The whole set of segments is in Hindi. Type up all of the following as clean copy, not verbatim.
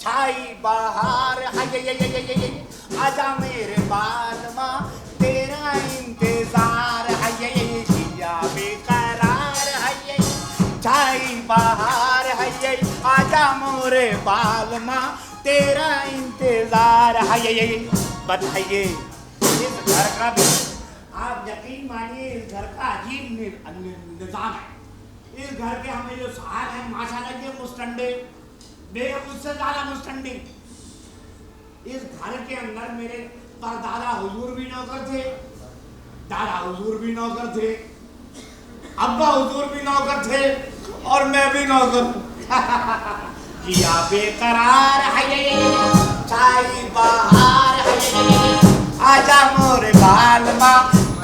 छाई बाहर हाय आजा मेरे बालमा तेरा इंतजार हाय जिया बेकरार हाय छाई बाहर हाय आजा मोरे बालमा तेरा इंतजार हाय। बताइए इस घर का भी आप यकीन मानिए इस घर का अजीब निजाम है। इस घर के हमें जो साहब हैं माशाल्लाह ये मुस्टंडे बेहद उससे ज्यादा मुस्टंडे। इस घर के अंदर मेरे परदादा हुजूर भी नौकर थे, दादा हुजूर भी नौकर थे, अब्बा हुजूर भी नौकर थे और मैं भी नौकर। जिया बेकरार है छाई बाहर है आजा मोरे बालमा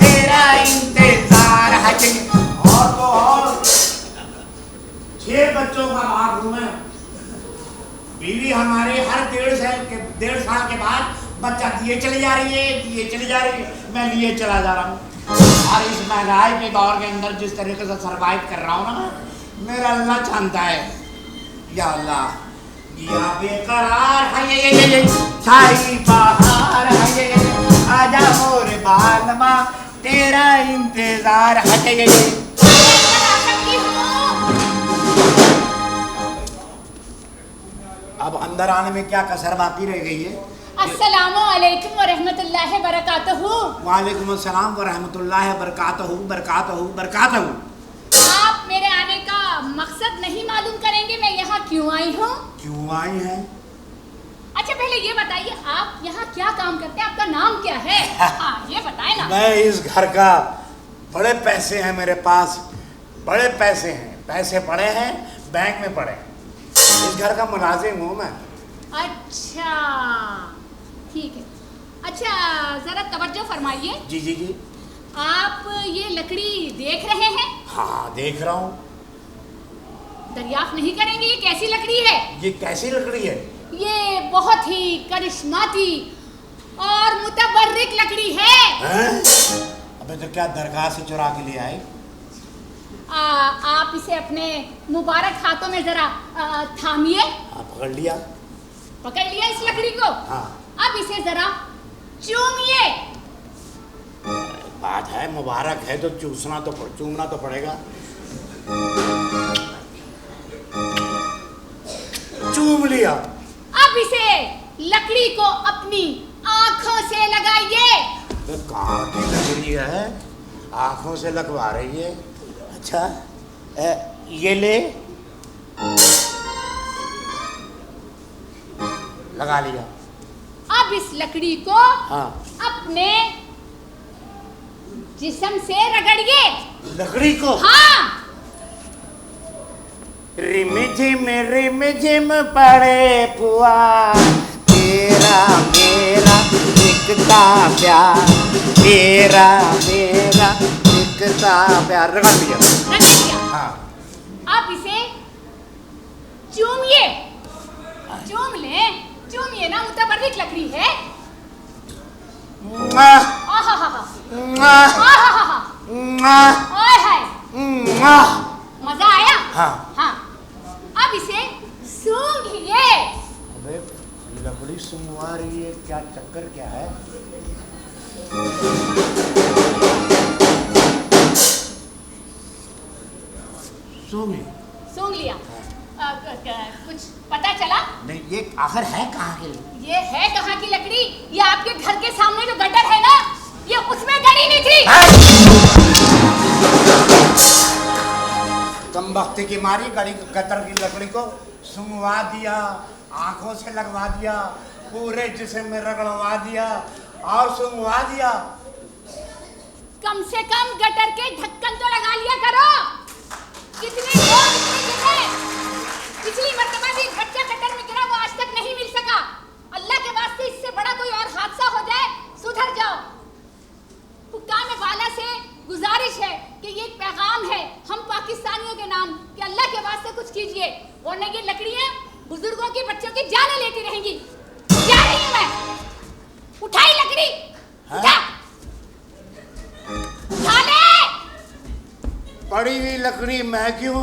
तेरा इंतजार है। और तो और 6 बच्चों का बाप हूं मैं। बीवी हमारे हर 1.5 साल के बाद बच्चा दिए चली जा रही है, मैं लिए चला जा रहा हूँ। और इस महंगाई के दौर के अंदर जिस तरीके से सरवाइव कर रहा हूँ ना, मेरा अल्लाह जानता है। या अल्लाह या बेकरार है छाई बाहर है आजा मोरे बालमा तेरा इंतजार है। अब अंदर आने में क्या कसर बाकी रह गई है? अस्सलामु अलैकुम व रहमतुल्लाहि बरकातहू। वालेकुम अस्सलाम व रहमतुल्लाहि बरकातहू बरकातहू बरकातहू। आप मेरे आने का मकसद नहीं मालूम करेंगे मैं यहाँ क्यों आई हूँ? क्यों आई हैं? अच्छा पहले ये बताइए आप यहाँ क्या काम करते हैं, आपका नाम क्या है? ये बताए ना। मैं इस घर का बड़े पैसे हैं मेरे पास, बड़े पैसे हैं, पैसे पड़े हैं बैंक में पड़े। इस घर का मुलाजिम हूँ मैं। अच्छा ठीक है। अच्छा जरा तवज्जो फरमाइए। जी जी जी। आप ये लकड़ी देख रहे हैं? हाँ देख रहा हूँ। दरियाफ्त नहीं करेंगे ये कैसी लकड़ी है? ये कैसी लकड़ी है? ये बहुत ही करिश्माती और मुतबर्रिक लकड़ी है। अबे तो क्या दरगाह से चुरा के ले आए? आप इसे अपने मुबारक हाथों में जरा थामिए। पकड़ लिया। पकड़ लिया इस लकड़ी को? हाँ। अब इसे जरा चूमिए। बात है मुबारक है तो चूमना तो पड़ेगा। चूम लिया। अब इसे लकड़ी को अपनी आंखों से लगाइए। तो कहाँ की लकड़ी है? आंखों से लगवा रही है? अच्छा ये ले। लगा लिया। अब इस लकड़ी को हाँ। अपने जिस्म से रगड़िए। लकड़ी को? हाँ। रिम झिम पड़े पुआ तेरा मेरा दिखता प्यार तेरा मेरा दिखता प्यार। रगड़ लिया। रगड़ लिया। हाँ। अब इसे चूमिए। चूम ले। चूमिए ना, मुतबर्रिक लकड़ी है। मजा आया? हाँ। हाँ। अब इसे सूंघ लिए। अबे लकड़ी सूंघवा रही है, क्या चक्कर क्या है? सूंघ लिया। कुछ पता चला? नहीं, ये आखिर है कहाँ की? ये है कहाँ की लकड़ी? ये आपके घर के सामने जो गटर है ना, ये उसमें गड़ी नहीं थी। कमबख्ती की मारी गटर की लकड़ी को सूंघवा दिया, आंखों से लगवा दिया, पूरे जिस्म में रगड़वा दिया और सूंघवा दिया। कम से कम गटर के ढक्कन तो लगा लिया करो। कितने लोग पिछली मर्तबा भी बच्चा गटर में गिरा, वो आज तक नहीं मिल सका। अल्लाह के वास्ते इससे बड़ा कोई और हादसा हो जाए, सुधर जाओ। हुक्काम वाला से गुजारिश है कि ये एक पैगाम है हम पाकिस्तानियों के नाम कि अल्लाह के वास्ते कुछ कीजिए, वरना ये लकड़ियां बुजुर्गों की बच्चों की जानें लेती रहेंगी। जा रही हूं मैं। उठाई लकड़ी। उठा। उठा ले। पड़ी हुई लकड़ी मैं क्यों?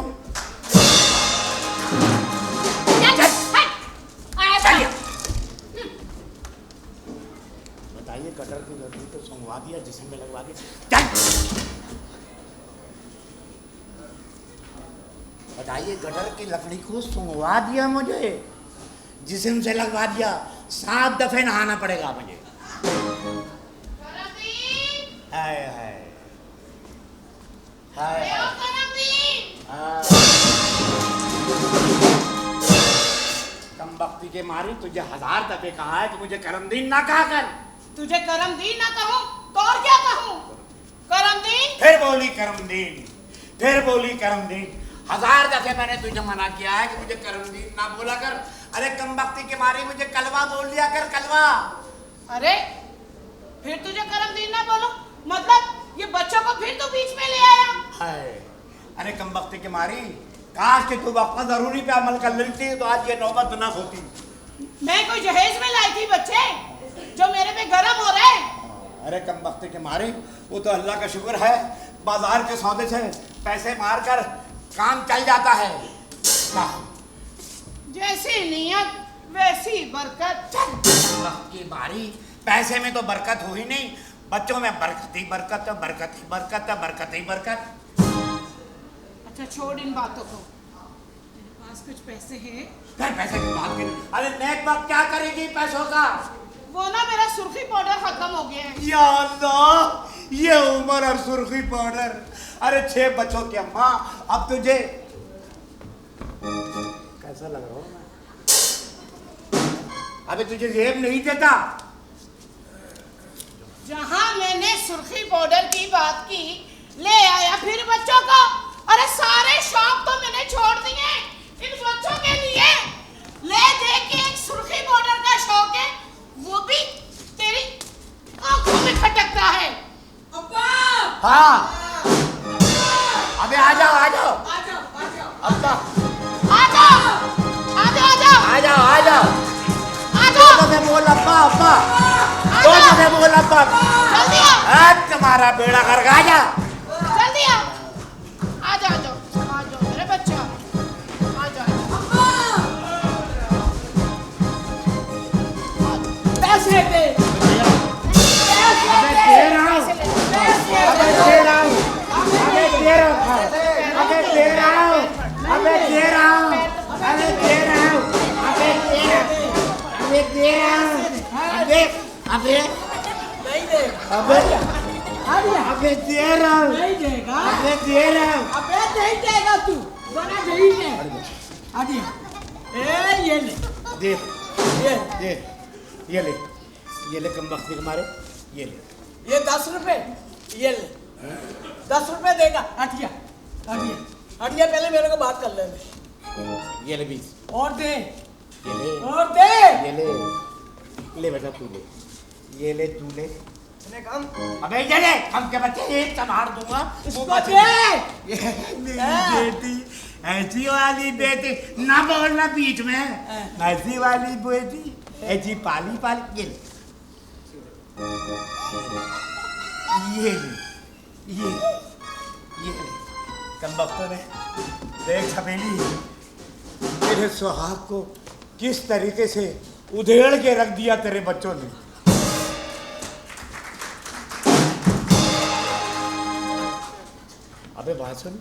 बताइए कटर की लकड़ी तो सुंगवा दिया, जिसम में लगवा दिया। बताइए गटर की लकड़ी को सुंगवा दिया मुझे, जिस्म से लगवा दिया, 7 दफे नहाना पड़ेगा मुझे। हाय हाय हाय कम बख्ती के मारी तुझे 1000 दफे कहा है कि मुझे करमदीन ना कहा कर। तुझे करमदीन ना कहूं तो और क्या कहूं? करमदीन? फिर बोली करमदीन, फिर बोली करमदीन। 1000 दफे मैंने तुझे मना किया है कि मुझे करमदीन ना बोला कर। अरे कम बख्ती के मारी मुझे कलवा बोल लिया कर, कलवा। अरे फिर तुझे करमदीन ना बोलो मतलब ये बच्चों को फिर तो बीच में ले आया? हाय अरे कम बख्ती के मारी, काश कि तू वक्त जरूरी पे अमल कर लेती तो आज ये नौबत ना होती। मैं कोई जहेज में लाई थी बच्चे जो मेरे पे गरम हो रहे? अरे कम बख्ती के मारी, वो तो अल्लाह का शुक्र है बाजार के सौदे से पैसे मार कर काम चल जाता है। जैसी नियत वैसी बरकत। वक्त की बारी, पैसे में तो बरकत हो ही नहीं, बच्चों में बरकत ही बरकत है, बरकत ही बरकत है, बरकत ही बरकत। अच्छा छोड़ इन बातों को, तेरे पास कुछ पैसे हैं? फिर पैसे की बात करें, अरे नेक वक्त क्या करेगी पैसों का? वो ना मेरा सुर्खी पाउडर खत्म हो गया है। या अल्लाह, ये उम्र और सुर्खी पाउडर। अरे 6 बच्चों की अम्मा, अब तुझे कैसा लग रहा हूँ मैं? अबे तुझे जेब नहीं देता। जहां मैंने सुर्खी पाउडर की बात की, ले आया फिर बच्चों को। अरे सारे शौक तो मैंने छोड़ दिए इन बच्चों के लिए। ले दे के एक सुर्खी पाउडर का शौक है, वो भी तेरी आंखों में खटकता है। अब्बा! हाँ अबे आ जाओ आ जाओ आ जाओ आ जाओ अब्बा, आ जाओ आ जाओ आ जाओ आ जाओ आ जाओ। आ जाओ दो दफे बोल अब्बा अब्बा, 2 दफे बोल अब्बा। जल्दी आ, तुम्हारा बेड़ा गर्क, आ जा। जल्दी आ, आ जाओ आ जाओ मेरे बच्चा, आ जाओ। पैसे दे, अबे दे रहा हूँ, अबे दे रहा हूँ, अबे दे रहा हूँ, अबे दे रहा हूँ, अबे दे रहा हूँ, अबे दे रहा हूँ, अबे दे रहा हूँ, अबे दे रहा हूँ, अबे अबे नहीं दे, अबे अबे दे रहा हूँ, नहीं देगा, अबे दे रहा हूँ, अबे नहीं देगा तू, बना नहीं दे। आदि ये ले, दे ये दे, ये ले कम वक्त हमारे, ये ले। ये 10 रुपए, ये ले 10 रुपए देगा। हटिया हटिया हटिया, पहले मेरे को बात कर ले। ये ले 20 और दे, ये ले और दे, ये ले बेटा तू ले, ये ले तू ले। कम अबे ये ले, हम के बच्चे एक संभाल दूंगा। इसको दे। ये मेरी बेटी, ऐसी वाली बेटी, ना बोलना बीच में, ऐसी वाली बेटी, ऐसी पाली पाली। ये ले ये ले ये ले कम वक्तों में देख छबेली, तेरे सुहाग को किस तरीके से उधेड़ के रख दिया तेरे बच्चों ने। अबे बात सुन,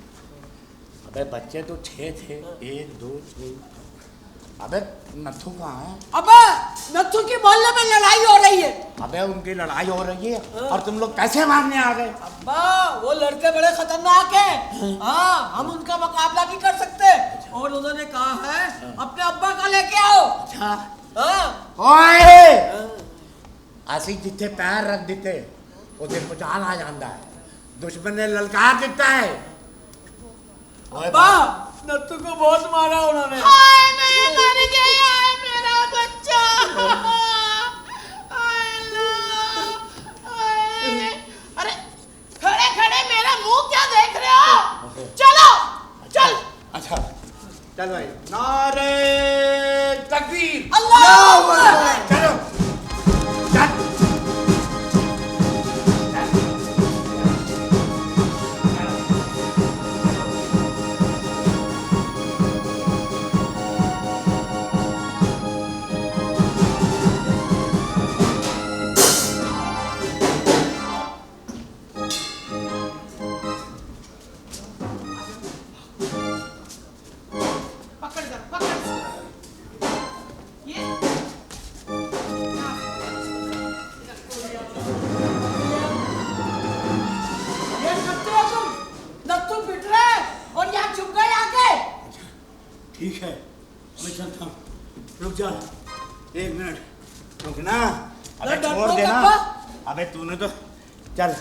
अबे बच्चे तो 6 थे, 1 2 3। अबे नथु कहाँ है? अबे नथु की मोहल्ले में लड़ाई हो रही है। अबे उनकी लड़ाई हो रही है और तुम लोग कैसे मारने आ गए? अब्बा वो लड़के बड़े खतरनाक हैं। हाँ हम उनका मुकाबला नहीं कर सकते और उन्होंने कहा है अपने अब्बा का लेके आओ। अच्छा हाँ ओए, ऐसी जिथे पैर रख देते उसे जान आ जाता है, दुश्मन ने ललकार देता है। अब्बा नत्थु को बहुत मारा उन्होंने। हाय मैं मर गया मेरा बच्चा। अरे खड़े खड़े मेरा मुंह क्या देख रहे हो? चलो चल। अच्छा चल भाई, नारे तकबीर, अल्लाह अकबर। चलो चल। ठीक है, मैं चलता हूँ। रुक जा, 1 मिनट रुकना। अबे छोड़ देना। अबे तूने तो चल।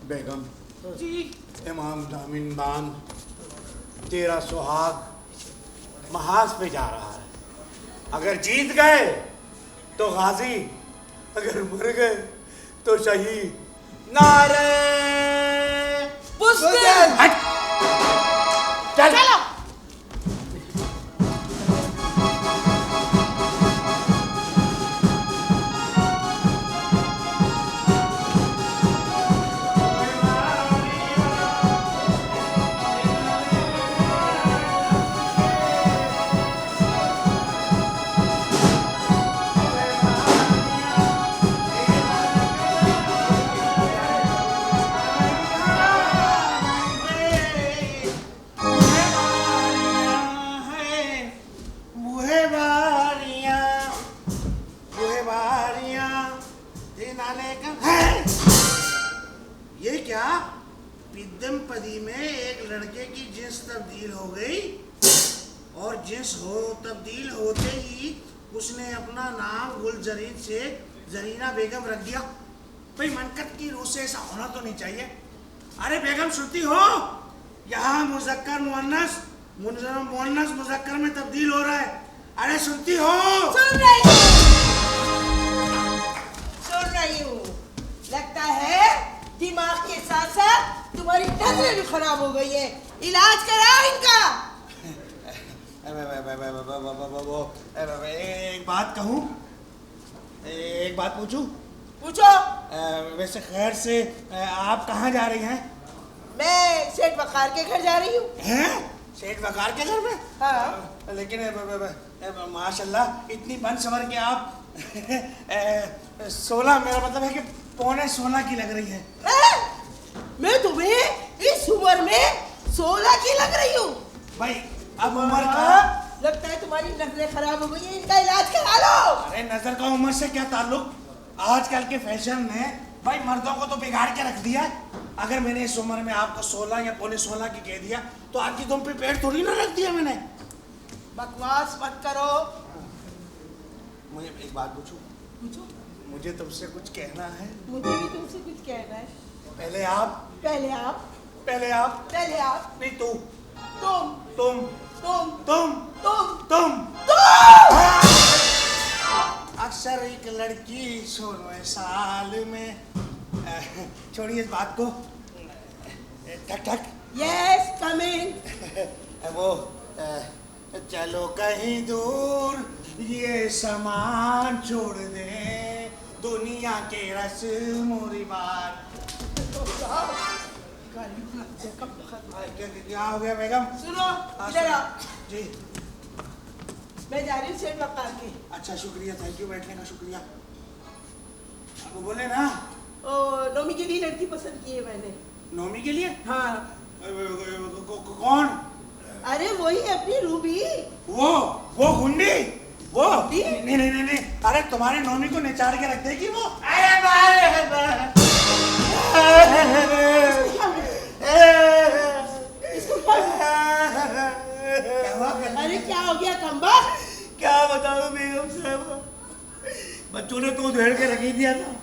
बेगम जी इमाम जामिन बान, तेरा सुहाग महाज पे जा रहा है। अगर जीत गए तो गाजी, अगर मर गए तो शहीद। नारे बुज़दिल। हट। चल चलो। ये क्या पिद्दम पदी में एक लड़के की जिन्स तब्दील हो गई और जिन्स हो तब्दील होते ही उसने अपना नाम गुलजरीन से जरीना बेगम रख दिया। भाई मनकत की रूह से ऐसा होना तो नहीं चाहिए। अरे बेगम सुनती हो, यहाँ मुज़क्कर मुअन्नस मुअन्नस मुज़क्कर में तब्दील हो रहा है। अरे सुनती हो? सुन रही हूँ। लगता है दिमाग के साथ साथ तुम्हारी नजरें भी खराब हो गई है। इलाज कराओ इनका। एक बात कहूँ, एक बात पूछूं? पूछो। वैसे खैर से आप कहाँ जा रही हैं? मैं सेठ वकार के घर जा रही हूँ। हैं? सेठ वकार के घर में? हाँ। लेकिन माशाल्लाह इतनी बन संवर के आप 16, मेरा मतलब है कि 15.25 की लग रही है। मैं तुम्हें इस उम्र में 16 की लग रही हूँ? भाई अब उम्र का लगता है तुम्हारी नजरें खराब हो गई है, इनका इलाज करा लो। अरे नजर का उम्र से क्या ताल्लुक? आजकल के फैशन ने भाई मर्दों को तो बिगाड़ के रख दिया। अगर मैंने इस उम्र में आपको 16 या 15.25 की कह दिया तो आपकी तुम पे पेड़ थोड़ी ना रख दिया मैंने। बकवास मत करो। मुझे एक बात पूछूं? पूछो। मुझे तुमसे कुछ कहना है। मुझे भी तुमसे कुछ कहना है। पहले आप। पहले आप। पहले आप। पहले आप। नहीं तू। तुम। तुम। तुम। तुम। तुम। तुम। तुम। अक्सर एक लड़की 16वें साल में, छोड़िए इस बात को। ठक ठक। यस कम इन। वो चलो कहीं दूर ये सामान छोड़ दे, दुनिया के रस्म रिवाज। क्या हो गया बेगम? सुनो इधर आओ। जी मैं जा रही हूँ सेठ वकार की। अच्छा शुक्रिया, थैंक यू, बैठने का शुक्रिया। वो बोले ना नोमी के लिए लड़की पसंद की है मैंने। नोमी के लिए? हाँ। कौन? अरे वही अपनी रूबी। वो गुंडी? वो गुंडी? नहीं, अरे तुम्हारे नोमी को निचाड़ के रख देगी वो। अरे क्या हो गया खंबा? क्या बताऊं बेगम साहब, बच्चों ने तो उधेड़ के रखी दिया था।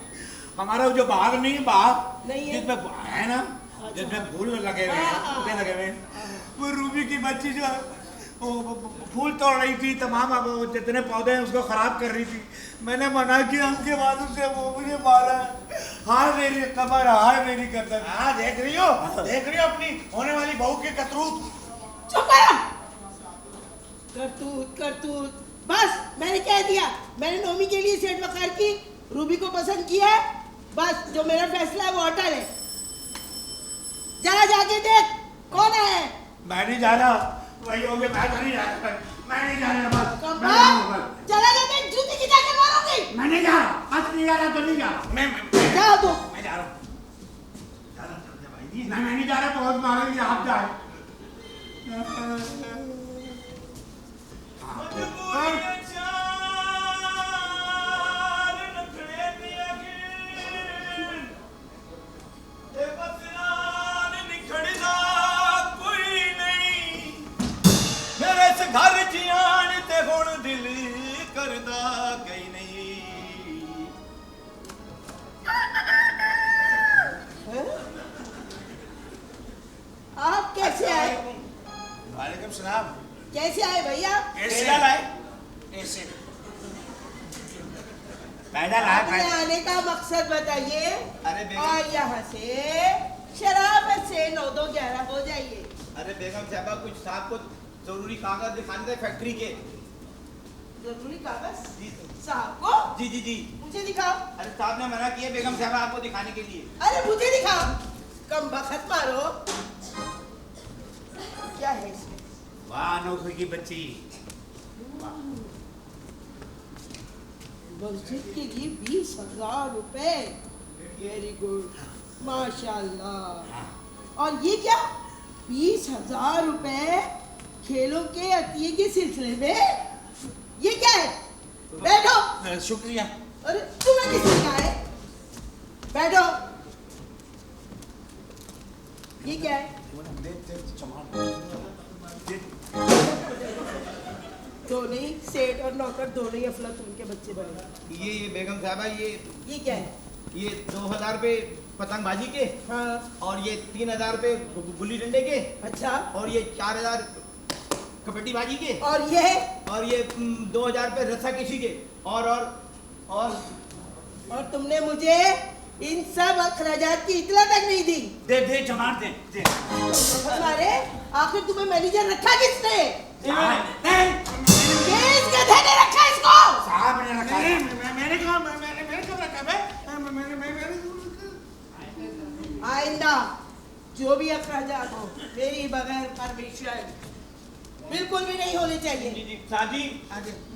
हमारा जो बाग नहीं है, बाग नहीं है, जिसमें है ना, जिसमें फूल लगे हुए हैं, लगे हुए, वो रूबी की बच्ची जो वो फूल तोड़ रही थी, तमाम जितने पौधे हैं उसको खराब कर रही थी। मैंने मना किया, उसके बाद उससे वो मुझे मारा। हाय मेरी कमर, हाय मेरी गर्दन। हाँ देख रही हो अपनी होने वाली बहू के करतूत। चुप करो। करतूत बस मैंने कह दिया। मैंने नोमी के लिए सेठ वकार की रूबी को पसंद किया है। बस जो मेरा फैसला है वो अटल है। जरा जाके देख कौन है। मैं नहीं जा रहा, वही हो गया। मैं नहीं जा रहा, मैं नहीं जा रहा। बस चला जा, मैं जूती की जाके मारूंगी। मैं नहीं जा रहा, आज नहीं जा रहा तो नहीं जा रहा। मैं जाओ तो। मैं जा रहा हूँ। मैं नहीं जा रहा, बहुत मारेंगे आप जाए। आने का मकसद बताइए। अरे बेगम, और यहाँ से शराबत से 9-2-11 हो जाइए। अरे बेगम साहबा, कुछ साहब को जरूरी कागज दिखाने थे फैक्ट्री के। जरूरी कागज जी साहब को? जी जी जी। मुझे दिखाओ। अरे साहब ने मना किया बेगम साहबा आपको दिखाने के लिए। अरे मुझे दिखाओ, कम बखत मारो। क्या है इसमें? वाह नौकरी की बच्ची। मस्जिद के लिए 20,000 रुपए। वेरी गुड, माशाल्लाह। और ये क्या, 20,000 रुपए खेलों के अतिये के सिलसिले में? ये क्या है? बैठो। शुक्रिया। अरे तुम्हें किसने कहा है? बैठो। ये क्या है? दोनों ही सेठ और नौकर दोनों ही अफलातून के बच्चे बने। ये बेगम साहबा, ये क्या है? ये 2,000 रुपए पतंगबाजी के। हाँ। और ये 3,000 रुपए गुल्ली डंडे के। अच्छा। और ये 4,000 कबड्डी बाजी के। और ये 2,000 रुपए रस्सा किसी के। और तुमने मुझे इन सब अखराजात की इतला तक नहीं दी। दे जमात दे। अरे आखिर तुम्हें मैनेजर रखा किसने? ये इस गधे ने रखा इसको। साहब ने रखा है। मैंने कब रखा है? आइंदा जो भी अखराजात हो मेरी बगैर परमिशन बिल्कुल भी नहीं होने चाहिए। जी जी साहब जी,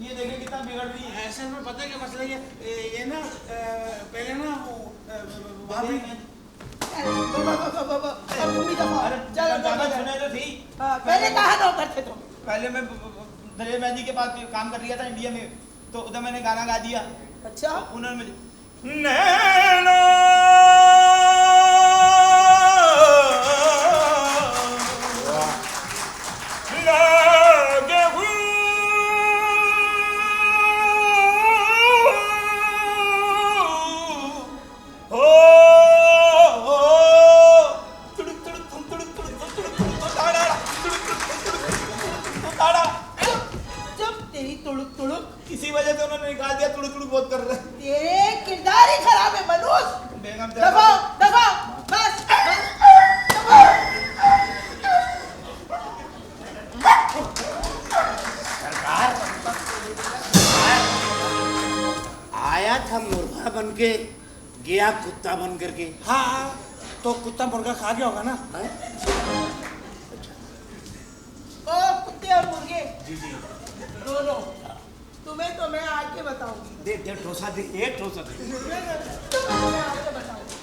ये देखिए कितना बिगड़ रही है। ऐसे में पता है क्या मसला ये ना पहले ना वहाँ भी अब तुम ही दफा। चलो सुने तो थी। पहले कहाँ नौकर थे तुम? पहले मैं दलेर मेहंदी के पास काम कर रहा था इंडिया में, तो उधर मैंने गाना गा दिया। अच्छा। उन्होंने मुझे नैना इसी वजह से उन्होंने निकाल दिया। तुड़ुक तुड़ुक बहुत कर रहे हैं। तेरे किरदार ही खराब है मनोज। बेगम दफा बस। सरकार आया था मुर्गा बन के, गया कुत्ता बन करके। हाँ, तो कुत्ता मुर्गा खा गया होगा ना? हैं? ओ कुत्ते और मुर्गे जी जी। दोनों, तुम्हें तो मैं आके बताऊंगी। दे ठोसा दे, एक ठोसा दे। तुम्हें मैं आके बताऊंगी।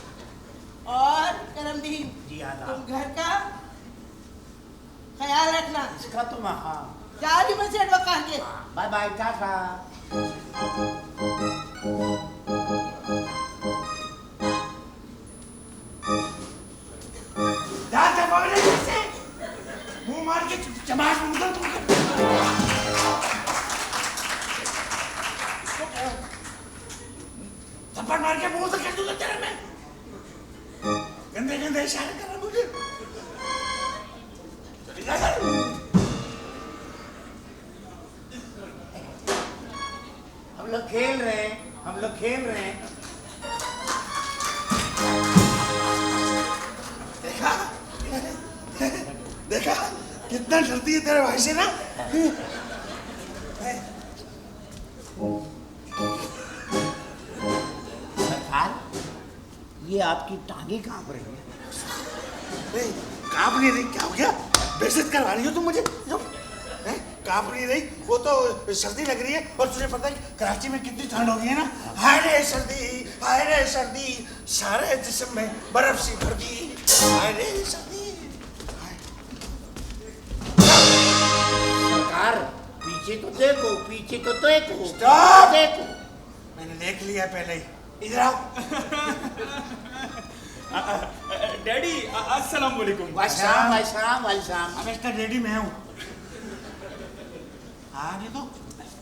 और करमदीन जी हाँ तुम घर का ख्याल रखना। इसका तो हाँ। जा रही मैं सेठ वकार के। Bye bye, tata. मुंह मार के चमाट थप्पड़ मार के मुंह से कर दूंगा तेरे में। गंदे गंदे इशारे कर रहा मुझे। हम लोग खेल रहे हैं। देखा कितना डरती है तेरे भाई से ना। सरकार, ये आपकी टांगे कांप रही है। कांप नहीं रही, क्या हो गया? बेइज्जत करवा रही हो तुम मुझे? कांप नहीं रही, वो तो सर्दी लग रही है। और तुझे पता है कराची में कितनी ठंड हो गई है ना? हाय रे सर्दी, सारे जिस्म में बर्फ सी भर दी। हाय रे सर्दी। सरकार, पीछे तो देखो। Stop! देखो। मैंने देख लिया पहले ही। इधर आओ। डैडी अस्सलाम वालेकुम। वालेकुम। अब इसका डैडी मैं हूँ। हाँ नहीं तो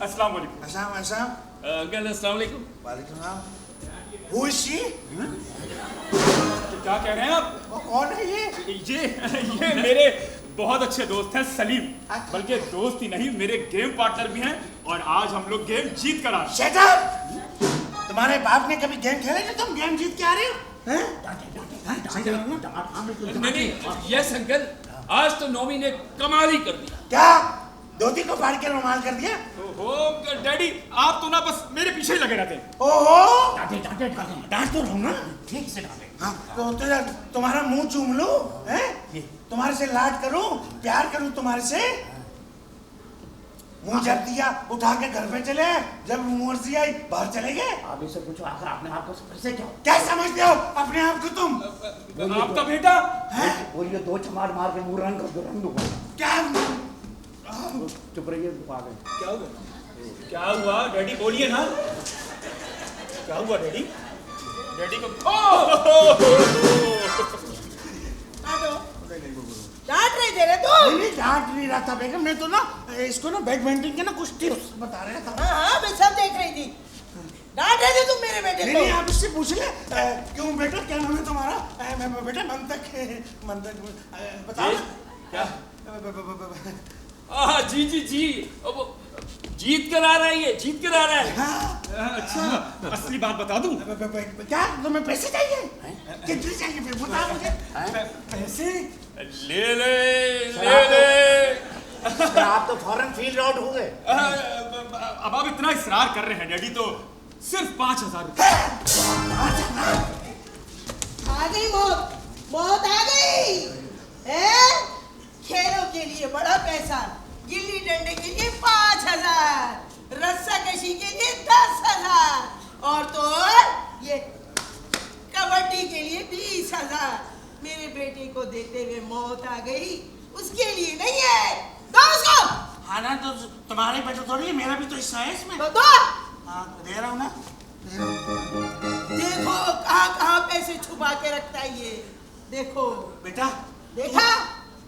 अस्सलाम वालेकुम। अस्सलाम। अंकल अस्सलाम वालेकुम। वालेकुम सलाम। Who is she? तो क्या कह रहे हैं आप? वो कौन है ये? ये मेरे बहुत अच्छे दोस्त हैं सलीम। बल्कि दोस्त ही नहीं, मेरे गेम पार्टनर भी हैं। और आज हम लोग गेम जीत कर आए। Shut up! तुम्हारे बाप ने कभी गेम खेले जो तुम गेम जीत के आ रहे हो? हैं? नहीं, यस अंकल, आज तो नौमी ने कमाल ही कर दिया। क्या धोती को फाड़ के रुमाल कर दिया? ओहो डैडी, आप तो ना बस मेरे पीछे ही लगे रहते हैं। ओहो डांट तो रहो ना, ठीक से डांटे। हाँ, तो तुम्हारा मुंह चूम लूं, हैं? तुम्हारे से लाड करूं, प्यार करूं तुम्हारे से? मुंह जब दिया उठा के घर पे चले, जब मर्जी आई बाहर चले गए। अभी से पूछो आखिर अपने आप को फिर से क्या क्या समझते हो अपने आप को तुम? आपका बेटा बोलिए, दो चमार मार के मुंह रंग कर दो, रंग दो। क्या चुप रहिए, आ गए। क्या हुआ? क्या हुआ डैडी, बोलिए ना, क्या हुआ डैडी? डैडी को डांट रहे थे रे तू। नहीं डांट नहीं रहा था बेगम, मैं तो ना इसको ना बैडमिंटन के ना कुछ टिप्स बता रहा था। हाँ मैं सब देख रही थी। डांट रहे थे तुम मेरे बेटे को। नहीं आप इससे पूछ ले, क्यों बेटा क्या नाम है तुम्हारा? बेटा मंतक बताओ क्या? जी जी जी, जीत कर आ रहा है, ये जीत कर आ रहा है। अच्छा, असली बात बता दूं? क्या तुम्हें पैसे चाहिए? कितने चाहिए फिर बताओ मुझे। पैसे ले ले ले ले। आप तो फौरन फील्ड आउट हो गए। अब आप इतना इसरार कर रहे हैं डैडी, तो सिर्फ 5,000 रुपए। आ गई मौत, मौत आ गई। हैं? खेलों के लिए बड़ा पैसा, गिल्ली डंडे के लिए 5,000, रस्सा कशी के लिए 10,000 और तो और ये कबड्डी के लिए 20,000। मेरे बेटे को देते हुए मौत आ गई, उसके लिए नहीं है। दो उसको। हाँ ना, तो तुम्हारे बेटा थोड़ी है, मेरा भी तो हिस्सा है इसमें। तो दो। हाँ दे रहा हूँ ना। देखो कहाँ कहाँ पैसे छुपा के रखता है ये, देखो बेटा देखा?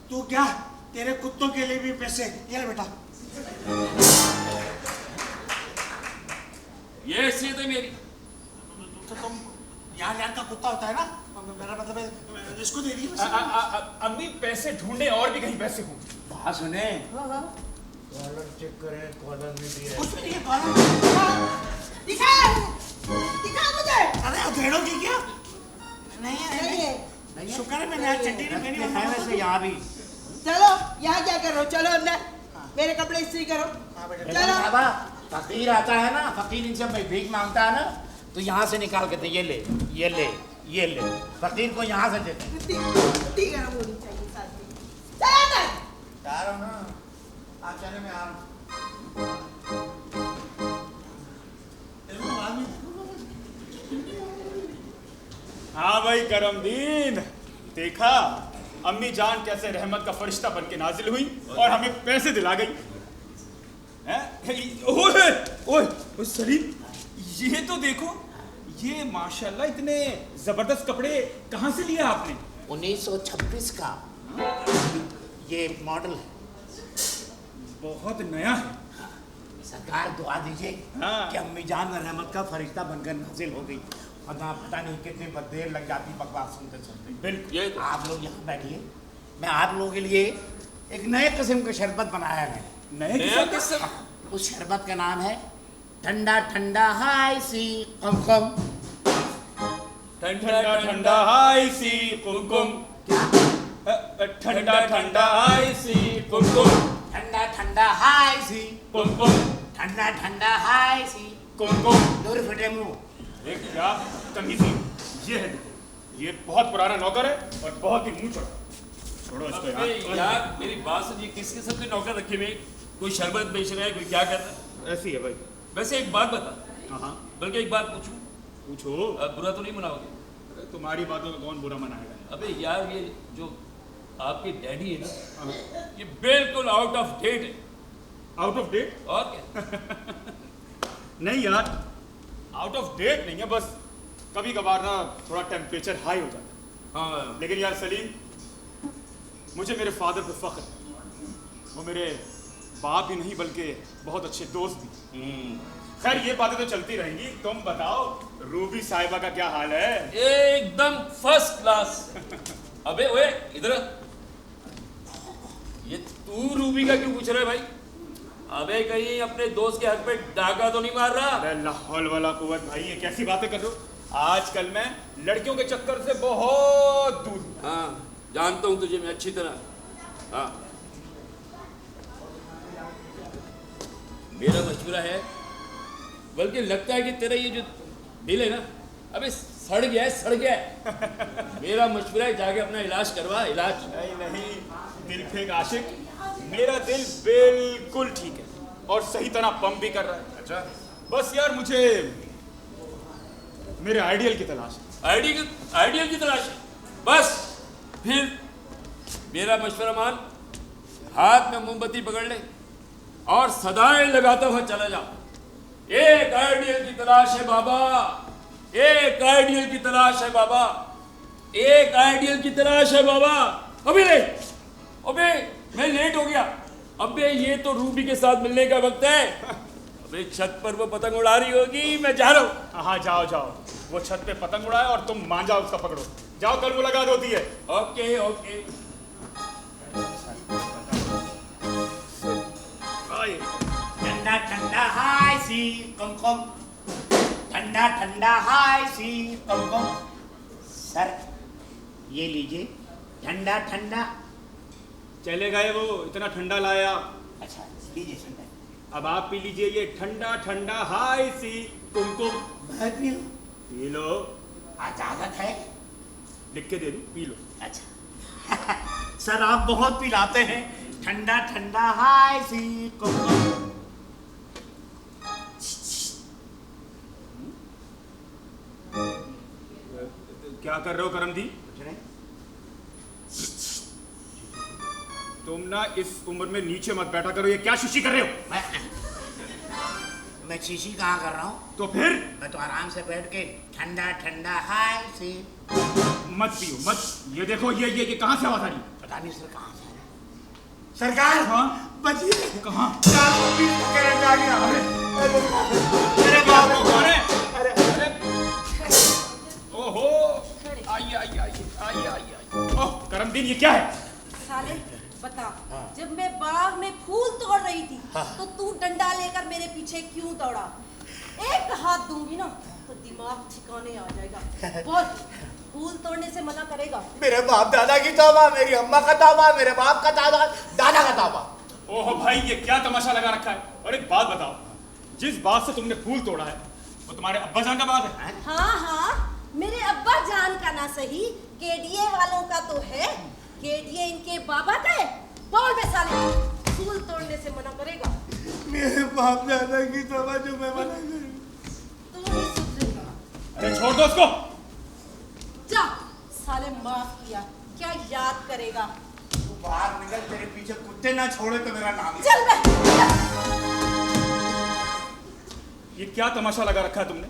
तू क्या, तेरे कुत्तों के लिए भी पैसे ये ले बेटा। ये हैसियत है मेरी। तो तुम यहाँ का कुत्ता होता है ना, मेरा मतलब है इसको दे दिए। अम्मी पैसे ढूंढे और भी कहीं पैसे हो। बात सुने, हाँ। कॉलर चेक करें, कॉलर में भी है। कुछ भी नहीं है कॉलर। दिखा मुझे। अरे उधेड़ो की क्या? नहीं नहीं है। है। शुक्र है मैंने आज चड्डी नहीं पहनी। है वैसे यहाँ भी। चलो यहाँ क्या कर रहे हो, चलो अंदर मेरे कपड़े इस्त्री करो। चलो बाबा, फकीर आता है ना, फकीर इनसे भीख मांगता है ना, तो यहाँ से निकाल के ये ले, ये ले, ये ले, फकीर को यहाँ से देते हैं। इतनी गरम होनी चाहिए साथ में। चलो अंदर। जा रहा हूँ ना, आप चले, मैं आ रहा हूँ। हाँ भाई करमदीन, देखा अम्मी जान कैसे रहमत का फरिश्ता बन के नाजिल हुई और हमें पैसे दिला गई। ओए ओए ओए सलीम, ये तो देखो, ये माशाल्लाह इतने जबरदस्त कपड़े कहाँ से लिए आपने? 1926 का ये मॉडल है। बहुत नया है। सरकार दुआ दीजिए हाँ। कि अम्मी जान रहमत का फरिश्ता बनकर नाजिल हो गई, वरना पता नहीं कितनी देर लग जाती बकवास सुनते सुनते। बिल्कुल। ये तो आप लोग यहाँ बैठिए, मैं आप लोगों के लिए एक नए किस्म का शरबत बनाया है। नए नया किस्म किस्म। उस शरबत का नाम है ठंडा ठंडा हाय सी कुमकुम। ठंडा ठंडा हाय सी कुमकुम। ठंडा ठंडा हाय सी कुमकुम। ठंडा ठंडा हाय सी कुमकुम ठंडा ठंडा हाय सी कुमकुम। दूर फटे मुंह। एक क्या तमीज़ी, ये है देखो, ये बहुत पुराना नौकर है और बहुत ही मुंह चढ़ा। छोड़ो इसको अबे यार। यार मेरी बात सुनिए, किस किस्म के नौकर रखे हुए? कोई शरबत बेच रहा है, कोई क्या कर रहा है? ऐसी है भाई। वैसे एक बात बता, हाँ बल्कि एक बात पूछूं, पूछो। बुरा तो नहीं मनाओगे? अरे तुम्हारी बातों का कौन बुरा मनाएगा? अबे यार, ये जो आपके डैडी है ना, ये बिल्कुल आउट ऑफ डेट है। Out of date? और क्या? नहीं यार, आउट ऑफ डेट नहीं है, बस कभी कभार ना थोड़ा टेम्परेचर हाई हो जाता है। हाँ, लेकिन यार सलीम, मुझे मेरे फादर पे फख्र है। वो मेरे बाप ही नहीं बल्कि बहुत अच्छे दोस्त भी। खैर ये बातें तो चलती रहेंगी। तुम बताओ, रूबी साहिबा का क्या हाल है? एकदम फर्स्ट क्लास। अबे ओए इधर, ये तू रूबी का क्यों पूछ रहा है भाई? अबे कहीं अपने दोस्त के हक पे डाका तो नहीं मार रहा? अरे ला हौल वला कुव्वत भाई, ये कैसी बातें कर रहे हो? आजकल मैं लड़कियों के चक्कर से बहुत दूर हूं। हाँ, जानता हूँ तुझे मैं अच्छी तरह। हाँ, मेरा मशवरा है, बल्कि लगता है कि तेरा ये जो दिल है ना, अबे सड़ गया है, सड़ गया है। मेरा मशवरा है, जाके अपना इलाज करवा। इलाज नहीं नहीं, दिल फेंक आशिक, मेरा दिल बिल्कुल ठीक है और सही तरह पंप भी कर रहा है। अच्छा, बस यार मुझे मेरे आइडियल की तलाश है। आइडियल की तलाश है? बस फिर मेरा मशवरा मान, हाथ में मोमबत्ती पकड़ ले और सदाएं लगाता हुआ चला जा। एक आइडियल की तलाश है बाबा, एक आइडियल की तलाश है बाबा, एक आइडियल की तलाश है बाबा। अबे मैं लेट हो गया। अबे ये तो रूबी के साथ मिलने का वक्त है। अबे छत पर वो पतंग उड़ा रही होगी, मैं जा रहा हूँ। हाँ जाओ जाओ, वो छत पे पतंग उड़ाए और तुम मांझा उसका पकड़ो। जाओ, कल मुलाकात होती है। Okay okay. आइए। ठंडा ठंडा हाय सी कुमकुम, ठंडा ठंडा हाय सी कुमकुम। सर ये लीजिए ठंडा ठंडा। चले गए वो, इतना ठंडा लाया। अच्छा लीजिए ठंडा। अब आप पी लीजिए ये ठंडा ठंडा हाय सी कुमकुम। मैं पीऊं? P low. इजाजत है? लिख के दे दूं, पी लो। अच्छा सर आप बहुत पिलाते हैं। ठंडा ठंडा हाय सी कुमकुम। क्या कर रहे हो करम दी? तुम ना इस उम्र में नीचे मत बैठा करो। ये क्या शीशी कर रहे हो? मैं शीशी कहाँ कर रहा हूँ? तो फिर मैं तो आराम से बैठ के ठंडा ठंडा हाय सी। मत पियो मत। ये देखो ये कहाँ से आवाज आ रही है? पता नहीं सर कहाँ से आ रहा है। सरकार हाँ? बचिए। कहाँ? करंट आ गया। अरे बाप रे, कौन है? अरे ओहो, आइए। ओह करमदीन, ये क्या है? साले बता, जब मैं बाग में फूल तोड़ रही थी तो तू डंडा लेकर मेरे पीछे क्यों दौड़ा? एक हाथ दूंगी ना तो दिमाग ठिकाने आ जाएगा। बोल, फूल तोड़ने से मना करेगा? मेरे बाप दादा की तौबा, मेरी अम्मा का तौबा, मेरे बाप का तौबा, दादा का तौबा। ओह भाई, ये क्या तमाशा लगा रखा है? और एक बात बताओ, जिस बात से तुमने फूल तोड़ा है वो तुम्हारे अब्बा जान का बात है? हाँ, मेरे अब्बा जान का ना सही, केडीए वालों का तो है। केडीए इनके बाबा का है। बोल बे साले, फूल तोड़ने से मना करेगा? मेरे बाप दादा की तौबा, जो मैं मना करूं। तू नहीं सुधरेगा। अरे छोड़ दो उसको। जा साले, माफ किया, क्या याद करेगा? तू बाहर निकल, तेरे पीछे कुत्ते ना छोड़े तो मेरा नाम। चल बे। ये क्या तमाशा लगा रखा है तुमने?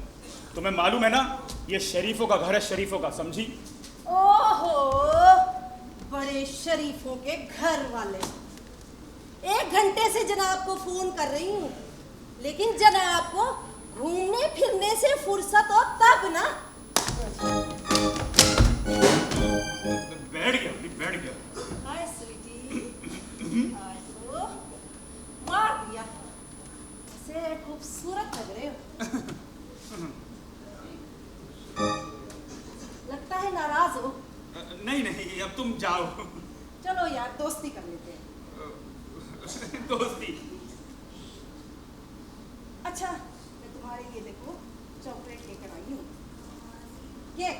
तुम्हें मालूम है ना, ये शरीफों का घर है, शरीफों का, समझी? ओहो, बड़े शरीफों के घर वाले। 1 घंटे से जनाब को फोन कर रही हूँ, लेकिन जनाब को घूमने फिरने से फुर्सत हो तब ना। बैठ गया। हाय स्वीटी, हाय तो मार दिया। ऐसे खूबसूरत लग रहे हो। लगता है नाराज हो। नहीं, अब तुम जाओ। चलो यार, दोस्ती कर लेते हैं। दोस्ती? अच्छा, मैं तुम्हारे लिए देखो चॉकलेट लेकर आई हूँ। केक।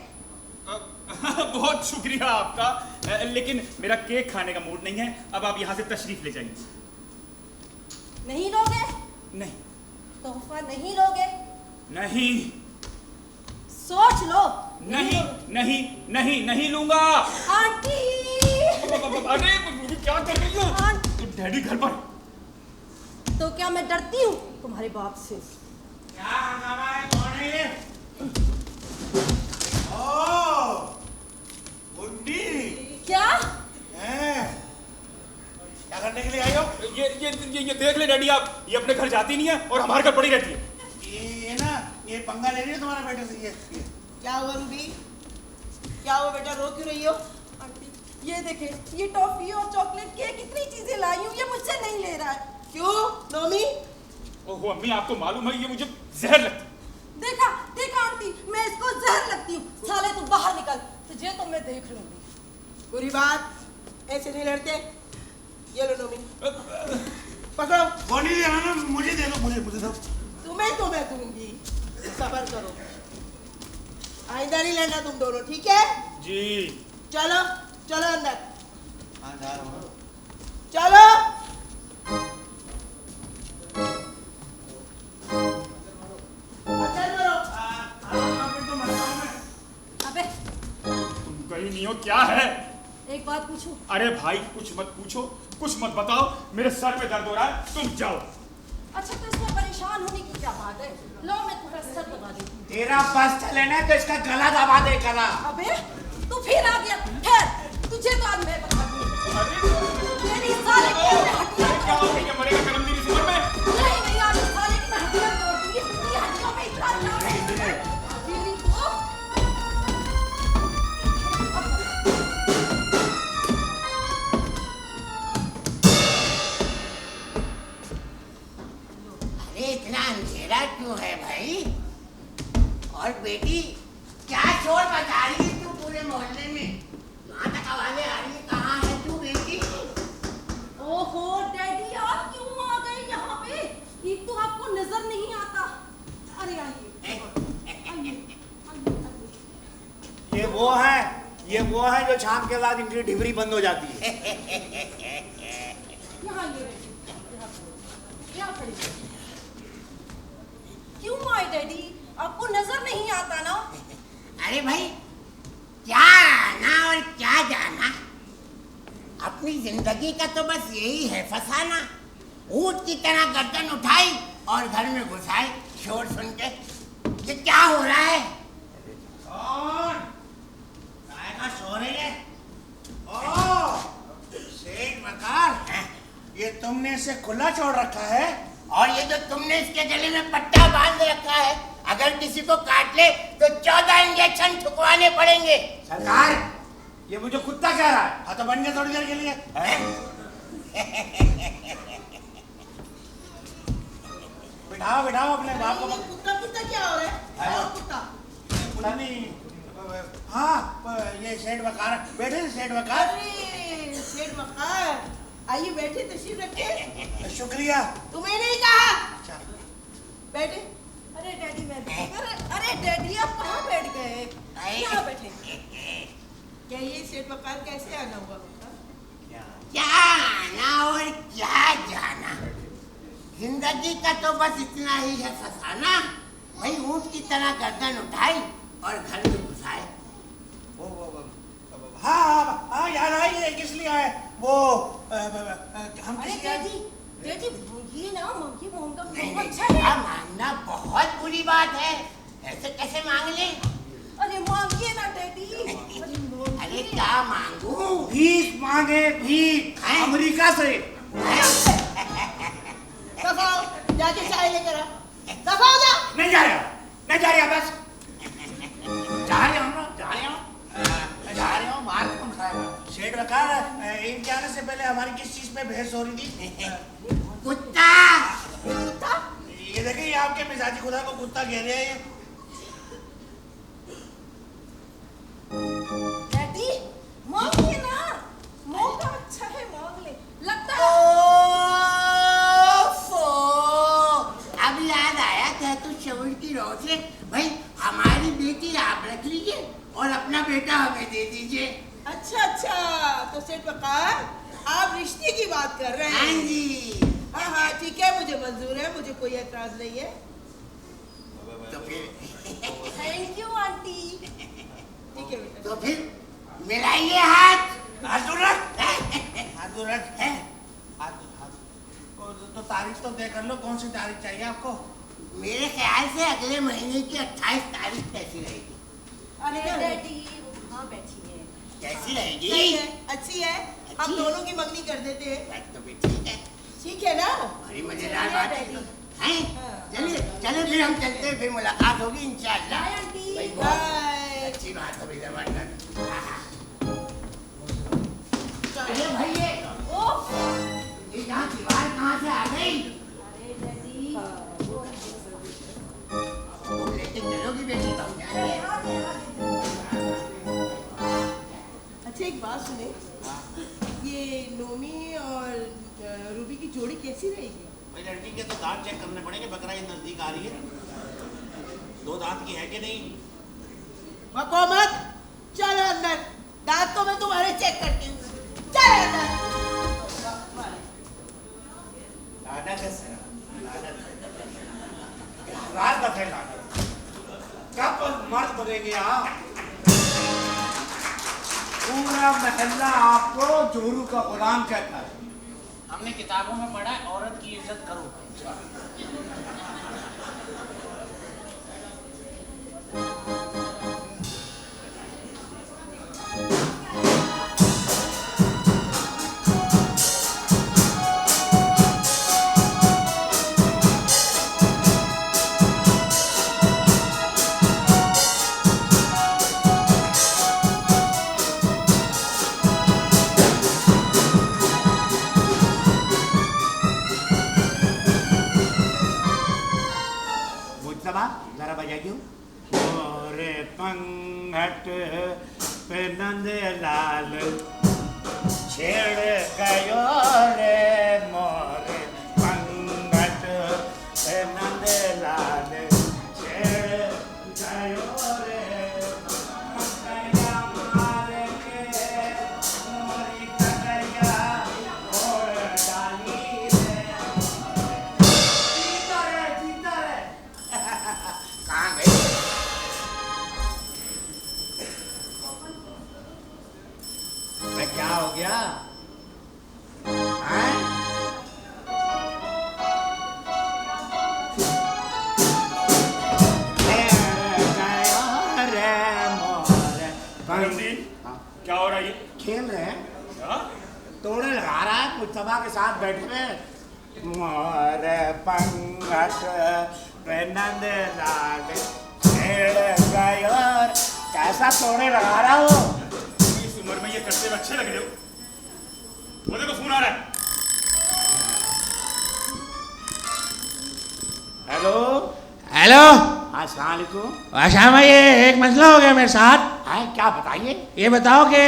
बहुत शुक्रिया आपका, लेकिन मेरा केक खाने का मूड नहीं है। अब आप यहाँ से तशरीफ ले जाइए। नहीं लोगे? नहीं। तोहफा नहीं लोगे? नहीं। सोच लो। नहीं लूंगा। आंटी। अरे क्या कर रही हो? आंटी। डैडी घर पर। तो क्या मैं डरती हूँ तुम्हारे बाप से? क्या हंगामा है? कौन है ये? ओह, गुड्डी। क्या? क्या करने के लिए आई हो? ये देख ले डैडी, आप ये अपने घर जाती नहीं है और हमारे घर पड़ी रहती है। ये ना, ये पंगा ले रही है तुम्हारे बेटे से। ये क्या हुआ रूबी? क्या हुआ बेटा, रो क्यों रही हो? आंटी, ये देखे, ये टॉफी और चॉकलेट केक, इतनी चीजें लाई हूँ, ये मुझसे नहीं ले रहा है। क्यों नोमी? ओहो अम्मी, आपको मालूम है ये मुझे जहर लगती। देखा देखा आंटी, मैं इसको जहर लगती हूँ। साले तू बाहर निकल, तुझे तो मैं देख लूंगी। बुरी बात, ऐसे नहीं लड़ते। ये लो नोमी, पकड़ो। वो नहीं देना ना, मुझे दे दो, मुझे दो। तुम्हें दूंगी, सबर करो। आइंदा नहीं लड़ना तुम दोनों, ठीक है? जी। चलो चलो अंदर, हाँ जा रहा हूँ। चलो। अंदर करो। अबे तुम कहीं नहीं हो, क्या है? एक बात पूछूं? अरे भाई कुछ मत पूछो, कुछ मत बताओ, मेरे सर में दर्द हो रहा है, तुम जाओ। अच्छा तो इसमें परेशान होने की क्या बात है? लो मैं तुम्हारा सर दबा देती हूँ। तेरा बस चले ना तो इसका गला दबा दे गला। अबे तू फिर आ गया। खैर तुझे तो आज मैं बताती हूँ। तेरी साले की मैं हड्डियां क्या हो गया, मरेगा कर्म तेरी उम्र में? नहीं आज साले की मैं हड्डियां तोड़ दूंगी। तेरी हड्डियों में इतना जान है। तेरी को अरे इतना अंधेरा क्यों है भाई? और बेटी क्या शोर मचा रही है तू पूरे मोहल्ले में? यहाँ तक आवाजें आ रही है, कहाँ है तू बेटी? ओहो डैडी आप क्यों आ गए यहाँ पे? एक तो आपको नजर नहीं आता। अरे आइए आइए आइए। ये वो है जो शाम के बाद इनकी डिबरी बंद हो जाती है। यहाँ ये यहाँ खड़ी। क्यों आए डैडी? आपको नजर नहीं आता ना? अरे भाई क्या आना और क्या जाना, अपनी जिंदगी का तो बस यही है फसाना। ऊंट की तरह गर्दन उठाई और घर में घुसाए शोर सुन के। ये क्या हो रहा है? कौन? काय का शोर है ये? ओ, सेठ मकार, ये तुमने इसे खुला छोड़ रखा है? और ये जो तुमने इसके गले में पट्टा बांध रखा है, अगर किसी को काट ले तो 14 इंजेक्शन ठुकवाने पड़ेंगे। सरकार, ये मुझे कुत्ता कह रहा है। हाँ तो बन गया थोड़ी देर के लिए। बिठाओ बिठाओ अपने बाप को। कुत्ता कुत्ता क्या हो रहा है? हेलो। कुत्ता पता नहीं। हाँ ये सेठ वकार बैठे, सेठ वकार। अरे सेठ वकार, आइए बैठे, तशरीफ रखिए। शुक्रिया। तुम्हें नहीं कहा बैठे। अरे डैडी मैं अरे डैडी आप कहाँ बैठ गए? यहाँ बैठे। क्या ये सेठ वकार कैसे आना हुआ? क्या आना और क्या जाना, जिंदगी का तो बस इतना ही है फसाना। भाई ऊंट की तरह गर्दन उठाई और घर में घुसाए। हाँ हाँ याद आई, ये किस लिए आए वो हम अरे किस लिए आए? डैडी ये ना मंकी मोहन का नहीं बहुत नहीं, अच्छा है। मांगना बहुत बुरी बात है, ऐसे कैसे मांग ले? अरे मांगिए ना डैडी। अरे अरे क्या मांगू? भीख मांगे, भीख हैं? अमेरिका से। दफाओ, जाके चाय लेकर आ। दफाओ जा। नहीं जा रहा, नहीं जा रहा, बस जा रहे हो ना, जा रहे हो, मार कौन खाएगा? सेठ वकार, इन जाने से पहले हमारी किस चीज पे बहस हो रही थी? कुत्ता। कुत्ता? ये देखिए, ये आपके मिजाजी खुदा को कुत्ता कह रहे हैं। डैडी मांगिए ना, मौका अच्छा है, मांग ले। लगता है ओफो, अब याद आया क्या तू शौर की रौ से? भाई हमारी बेटी आप रख लीजिए और अपना बेटा हमें दे दीजिए। अच्छा, तो सेठ वकार आप रिश्ते की बात कर रहे हाँ हैं? जी। हाँ ठीक है, मुझे मंजूर है, मुझे कोई एतराज नहीं है। तो फिर थैंक यू आंटी। ठीक है बेटा। तो फिर मिलाइए हाथ। हाथ रख, हाथ रख, तो तारीख तो तय कर लो, कौन सी तारीख चाहिए आपको? मेरे ख्याल से अगले महीने की 28 तारीख कैसी रहेगी? अरे डैडी वहाँ बैठी है। कैसी रहेगी? सही है, अच्छी है। हम अच्छी है। दोनों की मंगनी कर देते हैं। बात तो भी ठीक है, ठीक है ना? बड़ी मजेदार बात है। हैं? हाँ। चलिए चलिए फिर हम चलते हैं, फिर मुलाकात होगी इंशाअल्लाह। Bye aunty. भाई, बहुत बाय। अच्छी बात है, जबरदस्त। चलो। अरे भाई ये ओह यहाँ दीवार कहाँ से आ गई? बात सुने, ये नोमी और रूबी की जोड़ी कैसी रहेगी? भाई लड़की के तो दांत चेक करने पड़ेंगे, बकरा ये नजदीक आ रही है, 2 दांत की है कि नहीं? बको मत, चलो अंदर, दांत तो मैं तुम्हारे चेक करती हूँ, चलो अंदर। कब मर्द बनेंगे आप? पूरा महल्ला आपको जोरू का गुलाम कहता है। हमने किताबों में पढ़ा है औरत की इज्जत करो। जरा बजाइए। मोरे पंघट पे नंद लाल छेड़ गयो रे, मोरे पंघट पे नंद लाल छेड़ गयो रे, कन्हैया मारे के मोरी कन्हैया और डाली रे। जीता रे कहाँ गई? क्या हो गया? क्या हो रहा है? खेल रहे हैं, तोड़े लगा रहा है मुस्तफा के साथ बैठे हुए। मोर पंघट पे नंद लाल छेड़ गयो। कैसा तोड़े लगा रहा हो? इस उम्र में ये करते हुए अच्छे लग रहे हो। वो देखो फोन आ रहा है। हेलो हेलो, अस्सलाम वालेकुम। शाम ये एक मसला हो गया मेरे साथ। हाँ क्या बताइए? ये बताओ कि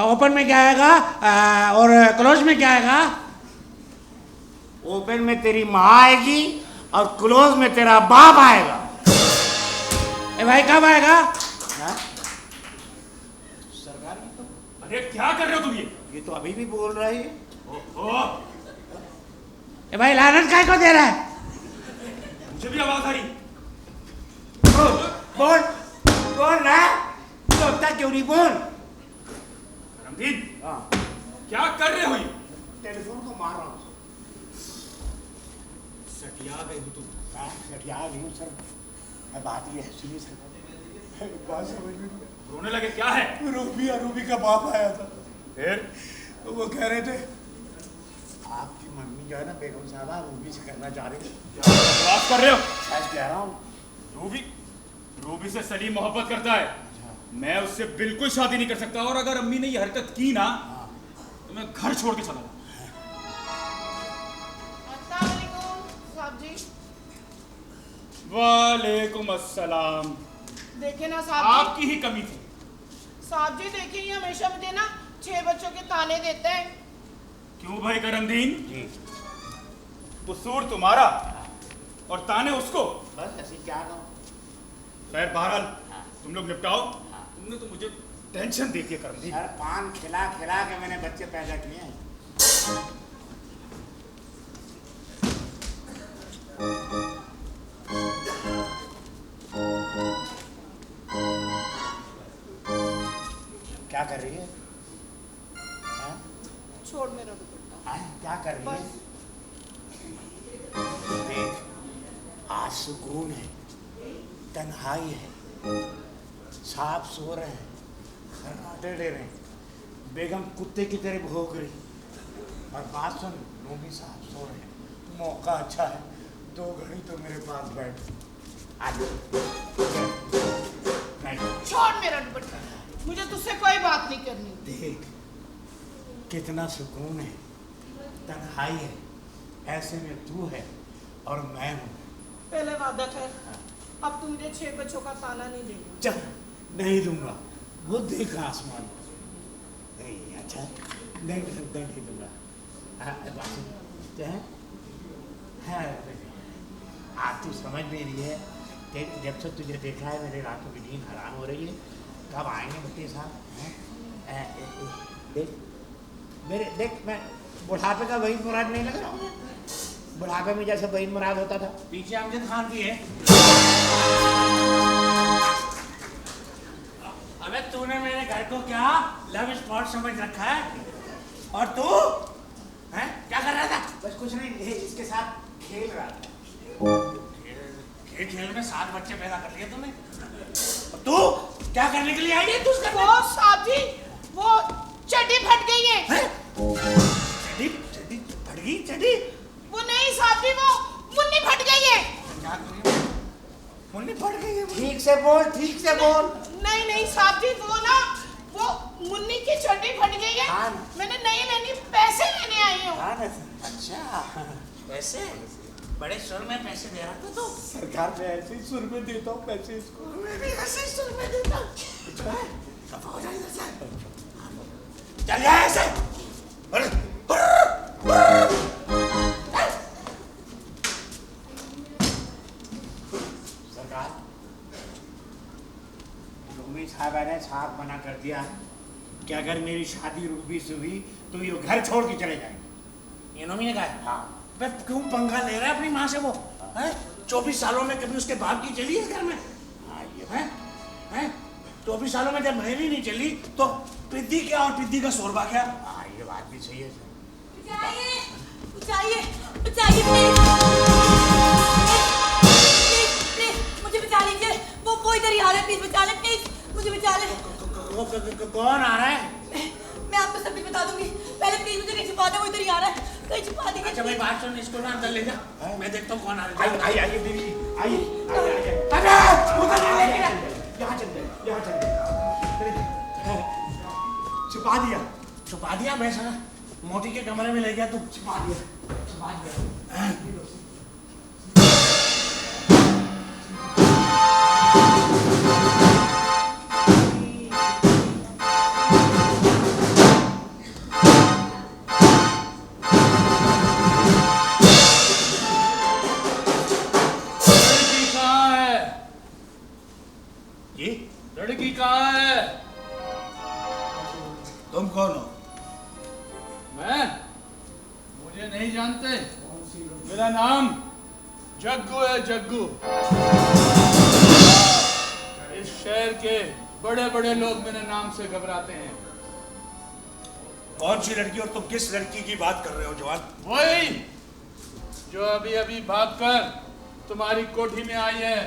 ओपन में क्या आएगा और क्लोज में क्या आएगा? ओपन में तेरी माँ आएगी और क्लोज में तेरा बाप आएगा। भाई कब आएगा? सरकारी तो अरे क्या कर रहे हो तुम? ये तो अभी भी बोल रही है। ओहो, भाई लानत काय को दे रहा है? मुझे भी आवाज आ रही। बोल बोल ना, बोलता क्यों नहीं? बोल। रमदीन, हाँ क्या कर रहे हो? ये टेलीफोन को मार रहा हूँ। सटिया गई हो तुम। सटिया नहीं हूँ सर, बात ये है, सुनिए सर, बात समझ में नहीं। रोने लगे? क्या है? रूबी का बाप आया था। फिर वो कह रहे थे आपकी मम्मी जो है ना बेगम साहबा रूबी से करना चाह रही है। क्या बात कर रहे हो? सच कह रहा हूँ। रूबी से सलीम मोहब्बत करता है। मैं उससे बिल्कुल शादी नहीं कर सकता, और अगर अम्मी ने ये हरकत की ना तो मैं घर छोड़ के चला जाऊं। वालेकुम अस्सलाम। देखे ना साहब आपकी ही कमी थी। साहब जी देखिए, ये हमेशा मुझे ना 6 बच्चों के ताने देते हैं। क्यों भाई करमदीन? कसूर तुम्हारा और ताने उसको। बस ऐसी क्या कहूँ। खैर बहरहाल तुम लोग निपटाओ। तुमने तो मुझे टेंशन देती है करमदीन। सर पान खिला खिला के मैंने बच्चे पैदा किए हैं। क्या कर रही है? छोड़ मेरा दुपट्टा। क्या कर रही है? देख, आज सुकून है, तन्हाई है, सांप सो रहे हैं, खर्राटे ले रहे हैं, बेगम कुत्ते की तरह भौंक रही। और बात सुन, नोमी साहब सो रहे हैं, मौका अच्छा है, 2 घड़ी तो मेरे पास बैठ। आज छोड़ मेरा दुपट्टा, मुझे तुझसे कोई बात नहीं करनी। देख कितना सुकून है, तन्हाई है, ऐसे में तू है और मैं हूँ। पहले वादा कर, अब तुम मुझे 6 बच्चों का ताना नहीं देगा। चल नहीं दूंगा। वो देख आसमान, अच्छा नहीं दूंगा। आज तू समझ नहीं रही है कि जब से तुझे देखा है मेरे रातों की नींद हराम हो रही है। कब आएंगे भट्टी साहब? देख मैं बुढ़ापे का वही मुराद नहीं लग रहा हूँ। बुढ़ापे में जैसे वही मुराद होता था। पीछे अमजद खान भी है। अबे तूने मेरे घर को क्या लव स्पॉट समझ रखा है? और तू हैं क्या कर रहा था? बस कुछ नहीं, इसके साथ खेल रहा था। खेल में 7 बच्चे पैदा कर लिए तूने। तू क्या करने के लिए आई है? तू वो साहब जी वो चड्डी फट गई है। चड्डी फट गई? चड्डी वो नहीं साहब जी, वो मुन्नी फट गई है। क्या करी? मुन्नी फट गई है? ठीक से बोल, ठीक से बोल। नहीं साहब जी, वो मुन्नी की चड्डी फट गई है। हाँ। मैंने नई लेनी पैसे लेने आई हूँ। हाँ, अच्छा पैसे? बड़े सुर में पैसे दे रहा था तू? सरकार में ऐसे ही सुर में देता हूँ पैसे इसको। मैं भी ऐसे ही सुर में देता हूँ। दफा हो जाए इधर से। चल जाए ऐसे। सरकार रूबी साहब ने साफ मना कर दिया कि अगर मेरी शादी रूबी से हुई तो ये घर छोड़ के चले जाएंगे। इन्होंने ने कहा हाँ। मैं क्यों पंगा ले रहा है अपनी माँ से? वो है 24 सालों में कभी उसके बाप की चली है घर में? हाँ ये है 24 सालों में जब मेरी नहीं चली तो पिद्दी क्या और पिद्दी का शोरबा क्या? हाँ ये बात भी सही है। बचाइए प्लीज मुझे बचा लीजिए। वो इधर ही आ रहा है, प्लीज बचा ले, प्लीज मुझे बचा ले। कौन आ रहा है? मैं आपको सब कुछ बता दूंगी, पहले प्लीज मुझे कहीं छुपा दे। वो इधर ही आ रहा है, कहीं छुपा दीजिए। अच्छा भाई बात सुन, इसको ना अंदर ले जा। मैं देखता हूँ कौन आ रहा है। आइए दीदी आइए। यहाँ चलते छुपा दिया मैं साला मोटी के कमरे में ले गया। तू छुपा दिया। लड़की कहाँ है? तुम कौन हो? मैं? मुझे नहीं जानते। मेरा नाम जग्गू है, जग्गू। इस शहर के बड़े बड़े लोग मेरे नाम से घबराते हैं। कौन सी लड़की और तुम किस लड़की की बात कर रहे हो जवान? वही जो अभी अभी भागकर तुम्हारी कोठी में आई है।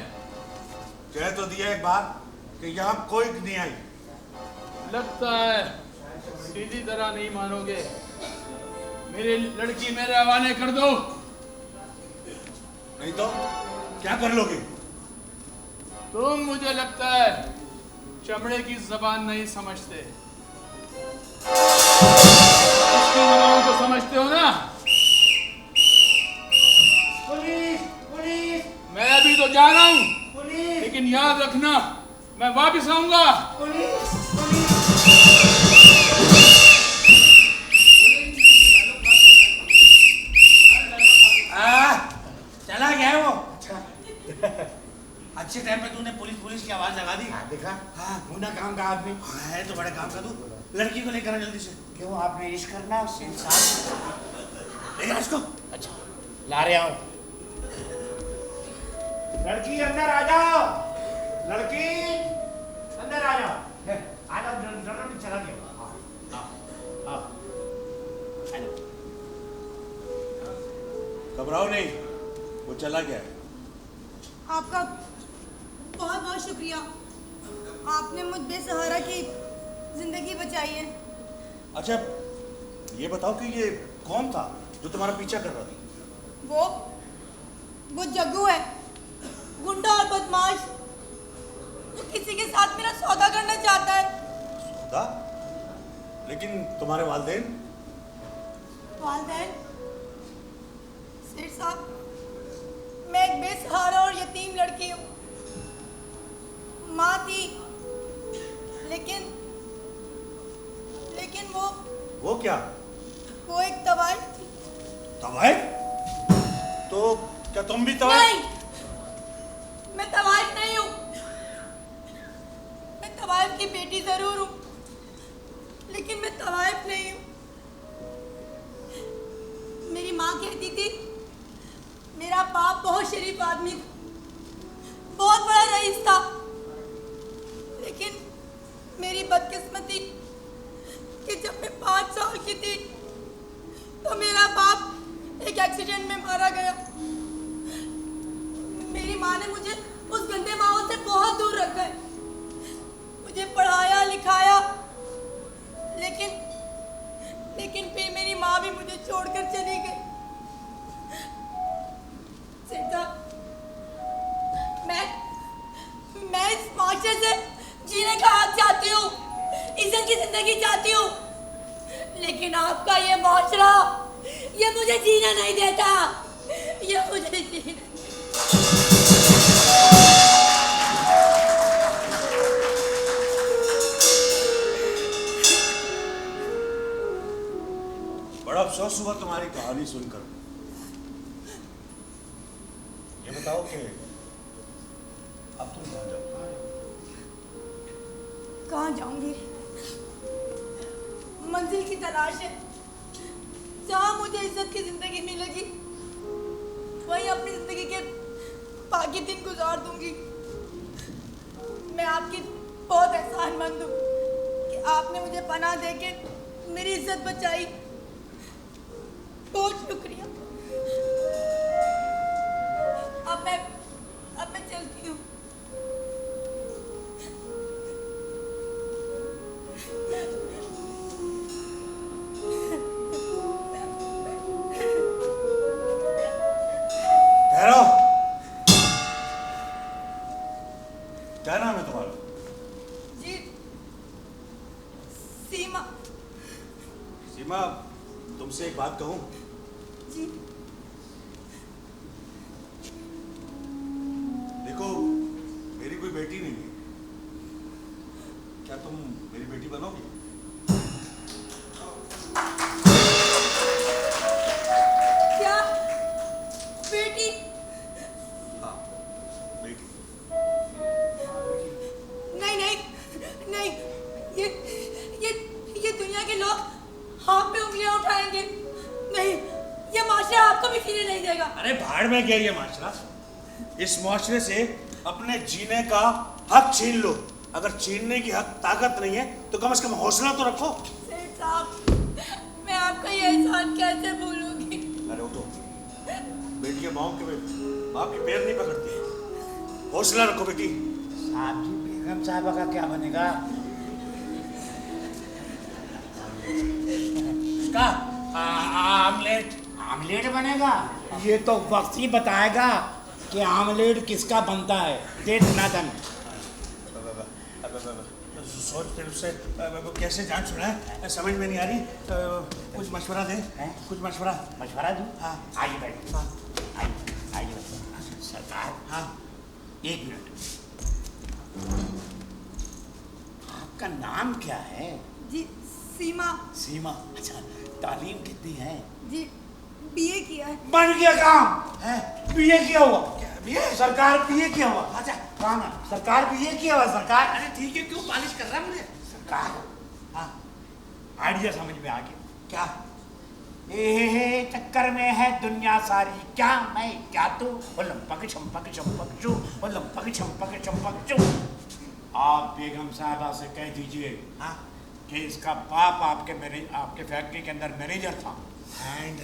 कह तो दिया एक बार कि यहाँ कोई नहीं आई। लगता है सीधी तरह नहीं मानोगे। मेरी लड़की मेरे हवाले कर दो। नहीं तो क्या कर लोगे? तुम मुझे लगता है चमड़े की जबान नहीं समझते। इसकी जबान तो समझते हो ना? पुलिस मैं अभी तो जा रहा हूँ, लेकिन याद रखना मैं वापस आऊंगा। चला गया है वो। अच्छे टाइम पे तूने पुलिस की आवाज लगा दी। देखा? हाँ मुन्ना काम का आदमी है तो बड़े काम का। तू लड़की को लेकर जल्दी से। क्यों आपने इश्क करना है उससे? इंसान ले जा इसको। अच्छा ला रहे हूँ। लड़की अंदर आ जाओ। लड़की अंदर आ जाओ। आ जाओ जल्दी चला गया। घबराओ नहीं, वो चला गया है। आपका बहुत बहुत शुक्रिया, आपने मुझ बेसहारा की जिंदगी बचाई है। अच्छा ये बताओ कि ये कौन था जो तुम्हारा पीछा कर रहा था? वो जग्गू है, गुंडा और बदमाश, जो किसी के साथ मेरा सौदा करना चाहता है। सौदा? लेकिन तुम्हारे वालिदैन? वालिदैन? सेठ साहब, मैं एक बेसहारा और यतीम लड़की हूँ। माँ थी, लेकिन वो वो क्या? वो एक तवाइफ थी। तवाइफ? तो क्या तुम भी तवाइफ? नहीं, मैं तवाइफ नहीं हूँ। मैं तवाइफ की बेटी जरूर हूँ, लेकिन मैं तवाइफ नहीं हूँ। मेरी माँ कहती थी मेरा बाप बहुत शरीफ आदमी था, बहुत बड़ा रईस था, लेकिन मेरी बदकिस्मती कि जब मैं 5 साल की थी तो मेरा बाप एक एक्सीडेंट में मारा गया। मेरी माँ ने मुझे उस गंदे माहौल से बहुत दूर रखा है, मुझे पढ़ाया लिखाया, लेकिन फिर मेरी माँ भी मुझे छोड़कर चली गई। सेठ साहब, मैं इस माशरे से जीने का हक चाहती हूँ, इज्जत की जिंदगी चाहती हूँ, लेकिन आपका ये माशरा ये मुझे जीना नहीं देता, ये मुझे जीना। बड़ा अफसोस हुआ तुम्हारी कहानी सुनकर। ये बताओ कि अब तुम कहाँ जाओ? कहाँ जाऊंगी? मंजिल की तलाश है, जहाँ मुझे इज्जत की जिंदगी मिलेगी वहीं अपनी जिंदगी के बाकी दिन गुजार दूंगी। मैं आपकी बहुत एहसानमंद हूँ कि आपने मुझे पनाह देके मेरी इज्जत बचाई। बहुत शुक्रिया। अब मैं चलती हूँ। ठहरो। क्या नाम है तुम्हारा? जी, सीमा। सीमा, तुमसे एक बात कहूं? जी। देखो, मेरी कोई बेटी नहीं है, क्या तुम मेरी बेटी बनोगी? क्या बेटी? हाँ, बेटी। नहीं, ये दुनिया के लोग हाथ पे उंगलियां उठाएंगे। नहीं, ये माशरा आपको भी जीने नहीं देगा। अरे भाड़ में गया ये माशरा। इस माशरे से अपने जीने का हक छीन लो। अगर छीनने की हक ताकत नहीं है तो कम से कम हौसला तो रखो। सेठ साहब, मैं आपका ये एहसान कैसे भूलूंगी? अरे उठो, बेटियां बाप के पैर नहीं पकड़ती। हौसला रखो बेटी। साहब जी, बेगम साहबा का क्या बनेगा? का आमलेट बनेगा। ये तो वक्त ही बताएगा कि आमलेट किसका बनता है। दे दनादन। सोच फिर उससे कैसे जान छुड़ा है समझ में नहीं आ रही। कुछ मशवरा दे। कुछ मशवरा दूं? हाँ, आइए बैठ। हाँ, आइए सरकार। हाँ। 1 मिनट। आपका नाम क्या है? जी, सीमा। सीमा। अच्छा, तालीम कितनी है? जी, बीए किया है। बन गया काम है। बीए किया हुआ? बीए? सरकार बीए किया हुआ? अच्छा, काम है। सरकार बीए किया हुआ सरकार। अरे ठीक है, क्यों पालिश कर रहा है मुझे? सरकार, हाँ, आइडिया समझ में आ गया। क्या? ए चक्कर में है दुनिया सारी, क्या मैं क्या तू, लंपक छंपक चंपक चू, लंपक छंपक चंपक चू। आप बेगम साहबा से कह दीजिए हाँ, कि इसका बाप आपके फैक्ट्री के अंदर मैनेजर था। हैंड।